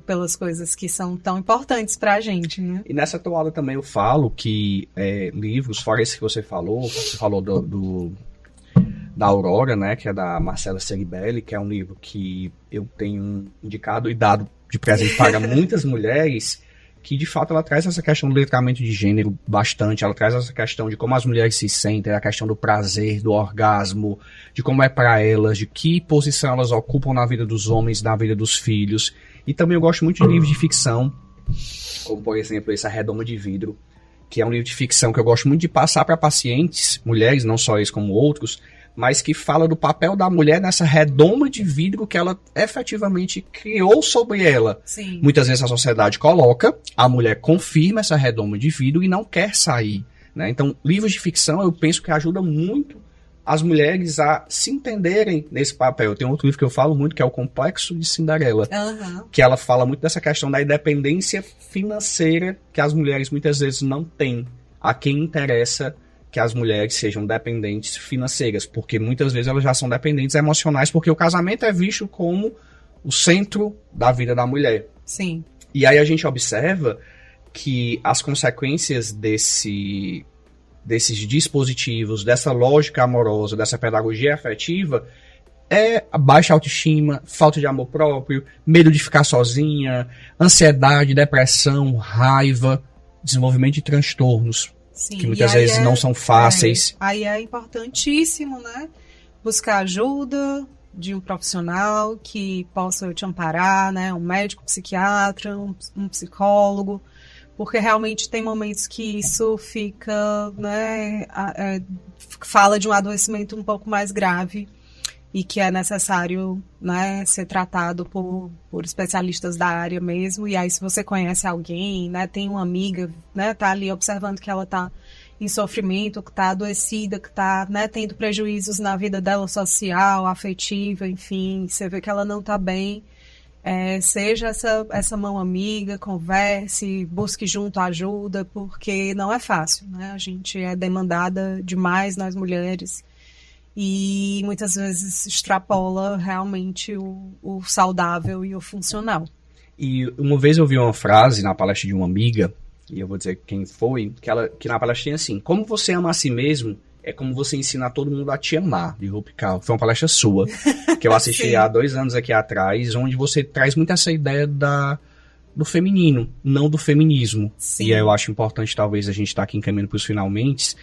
Speaker 2: pelas coisas que são tão importantes para a gente, né?
Speaker 1: E nessa toada também eu falo que livros, fora esse que você falou da Aurora, né, que é da Marcela Ceribelli, que é um livro que eu tenho indicado e dado de presente para muitas mulheres, que de fato ela traz essa questão do letramento de gênero bastante, ela traz essa questão de como as mulheres se sentem, a questão do prazer, do orgasmo, de como é para elas, de que posição elas ocupam na vida dos homens, na vida dos filhos. E também eu gosto muito de livros de ficção, como por exemplo esse A Redoma de Vidro, que é um livro de ficção que eu gosto muito de passar para pacientes, mulheres, não só esse como outros, mas que fala do papel da mulher nessa redoma de vidro que ela efetivamente criou sobre ela.
Speaker 2: Sim.
Speaker 1: Muitas vezes a sociedade coloca, a mulher confirma essa redoma de vidro e não quer sair, né? Então, livros de ficção eu penso que ajudam muito as mulheres a se entenderem nesse papel. Tem outro livro que eu falo muito, que é O Complexo de Cinderela, que ela fala muito dessa questão da independência financeira que as mulheres muitas vezes não têm. A quem interessa que as mulheres sejam dependentes financeiras, porque muitas vezes elas já são dependentes emocionais, porque o casamento é visto como o centro da vida da mulher.
Speaker 2: Sim.
Speaker 1: E aí a gente observa que as consequências desses dispositivos, dessa lógica amorosa, dessa pedagogia afetiva, é a baixa autoestima, falta de amor próprio, medo de ficar sozinha, ansiedade, depressão, raiva, desenvolvimento de transtornos.
Speaker 2: Sim,
Speaker 1: que muitas vezes não são fáceis.
Speaker 2: Aí é importantíssimo, né? Buscar ajuda de um profissional que possa te amparar, né? Um médico, psiquiatra, um psicólogo, porque realmente tem momentos que isso fica, né? Fala de um adoecimento um pouco mais grave e que é necessário, né, ser tratado por especialistas da área mesmo. E aí, se você conhece alguém, né, tem uma amiga, né, tá ali observando que ela tá em sofrimento, que tá adoecida, que tá, né, tendo prejuízos na vida dela social, afetiva, enfim, você vê que ela não tá bem, seja essa mão amiga, converse, busque junto ajuda, porque não é fácil, né, a gente é demandada demais, nós mulheres. e muitas vezes extrapola realmente o saudável e o funcional.
Speaker 1: E uma vez eu vi uma frase na palestra de uma amiga, e eu vou dizer quem foi, que na palestra tinha assim: como você ama a si mesmo, é como você ensinar todo mundo a te amar, de Hope Carl. Foi uma palestra sua, que eu assisti há 2 anos aqui atrás, onde você traz muito essa ideia do feminino, não do feminismo. Sim. E aí eu acho importante, talvez, a gente estar aqui encaminhando para os finalmente,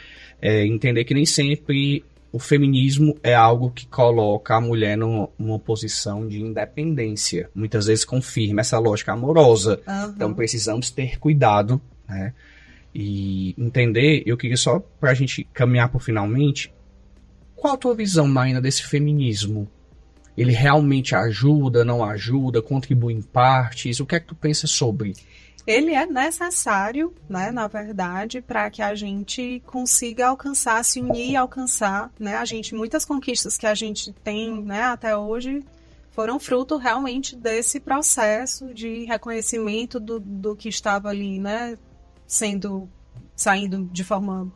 Speaker 1: entender que nem sempre o feminismo é algo que coloca a mulher numa posição de independência. Muitas vezes confirma essa lógica amorosa. Uhum. Então precisamos ter cuidado, né? E entender, eu queria só, pra gente caminhar por finalmente, qual a tua visão, Marina, desse feminismo? Ele realmente ajuda, não ajuda, contribui em partes? O que é que tu pensa sobre?
Speaker 2: Ele é necessário, né, na verdade, para que a gente consiga alcançar, se unir e alcançar, né, muitas conquistas que a gente tem, né, até hoje foram fruto realmente desse processo de reconhecimento do que estava ali, né, saindo de forma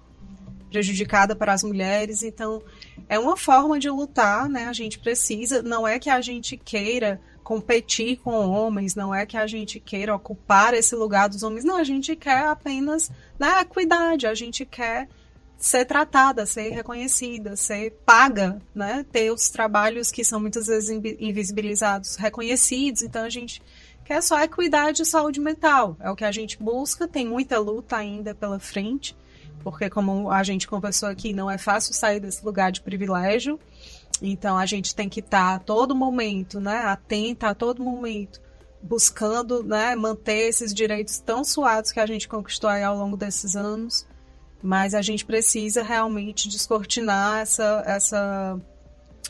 Speaker 2: prejudicada para as mulheres. Então, é uma forma de lutar, né, a gente precisa, não é que a gente queira competir com homens, não é que a gente queira ocupar esse lugar dos homens, não, a gente quer apenas, né, equidade, a gente quer ser tratada, ser reconhecida, ser paga, né, ter os trabalhos que são muitas vezes invisibilizados, reconhecidos. Então a gente quer só equidade e saúde mental, é o que a gente busca, tem muita luta ainda pela frente, porque como a gente conversou aqui, não é fácil sair desse lugar de privilégio. Então, a gente tem que estar a todo momento, né, atenta a todo momento, buscando, né, manter esses direitos tão suados que a gente conquistou aí ao longo desses anos. Mas a gente precisa realmente descortinar essa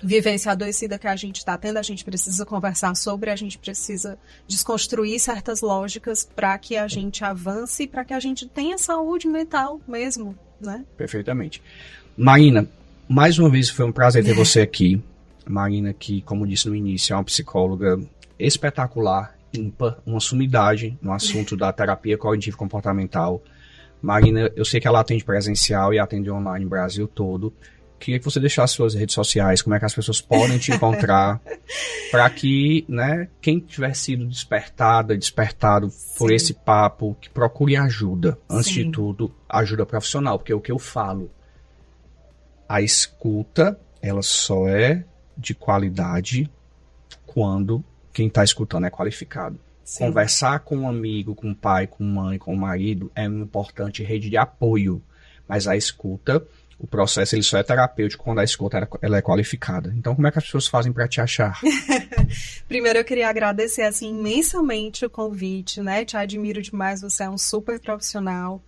Speaker 2: vivência adoecida que a gente está tendo. A gente precisa conversar sobre, a gente precisa desconstruir certas lógicas para que a gente avance e para que a gente tenha saúde mental mesmo, né?
Speaker 1: Perfeitamente. Marina, mais uma vez foi um prazer ter você aqui. Marina, que, como disse no início, é uma psicóloga espetacular, ímpar, uma sumidade no assunto da terapia cognitivo-comportamental. Marina, eu sei que ela atende presencial e atende online no Brasil todo. Queria que você deixasse suas redes sociais, como é que as pessoas podem te encontrar, para que, né, quem tiver sido despertado por esse papo, que procure ajuda. Antes de tudo, ajuda profissional, porque é o que eu falo. A escuta, ela só é de qualidade quando quem está escutando é qualificado. Sim. Conversar com um amigo, com o pai, com mãe, com o marido é uma importante rede de apoio, mas a escuta, o processo ele só é terapêutico quando a escuta ela é qualificada. Então, como é que as pessoas fazem para te achar?
Speaker 2: Primeiro, eu queria agradecer assim, imensamente o convite, né? Te admiro demais, você é um super profissional.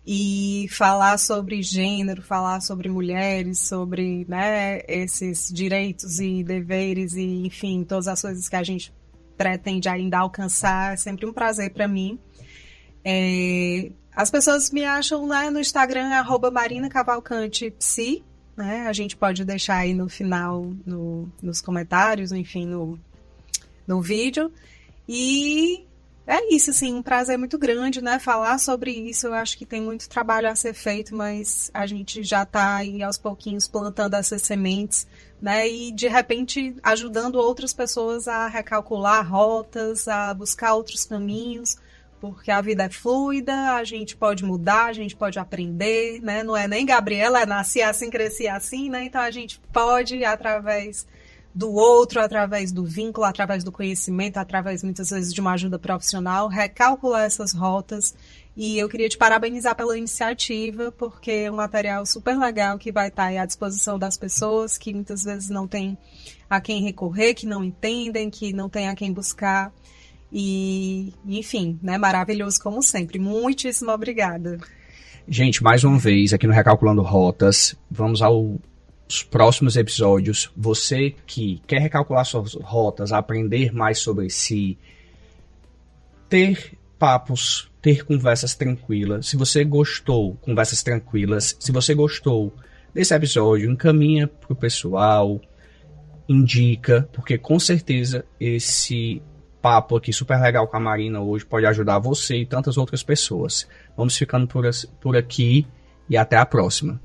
Speaker 2: E falar sobre gênero, falar sobre mulheres, sobre, né, esses direitos e deveres e, enfim, todas as coisas que a gente pretende ainda alcançar, é sempre um prazer para mim. As pessoas me acham, né, no Instagram, @marinacavalcantepsi, né? A gente pode deixar aí no final, nos comentários, enfim, no vídeo. E é isso, assim, um prazer muito grande, né, falar sobre isso. Eu acho que tem muito trabalho a ser feito, mas a gente já está aí aos pouquinhos plantando essas sementes, né, e de repente ajudando outras pessoas a recalcular rotas, a buscar outros caminhos, porque a vida é fluida, a gente pode mudar, a gente pode aprender, né, não é nem Gabriela, é nasci assim, cresci assim, né, então a gente pode, através do outro, através do vínculo, através do conhecimento, através muitas vezes de uma ajuda profissional, recalcular essas rotas. E eu queria te parabenizar pela iniciativa, porque é um material super legal que vai estar aí à disposição das pessoas que muitas vezes não tem a quem recorrer, que não entendem, que não tem a quem buscar. E, enfim, né, maravilhoso como sempre. Muitíssimo obrigada.
Speaker 1: Gente, mais uma vez, aqui no Recalculando Rotas, vamos os próximos episódios. Você que quer recalcular suas rotas, aprender mais sobre si, ter papos, ter conversas tranquilas. Se você gostou, conversas tranquilas. Se você gostou desse episódio, encaminha pro pessoal, indica, porque com certeza esse papo aqui super legal com a Marina hoje pode ajudar você e tantas outras pessoas. Vamos ficando por aqui e até a próxima.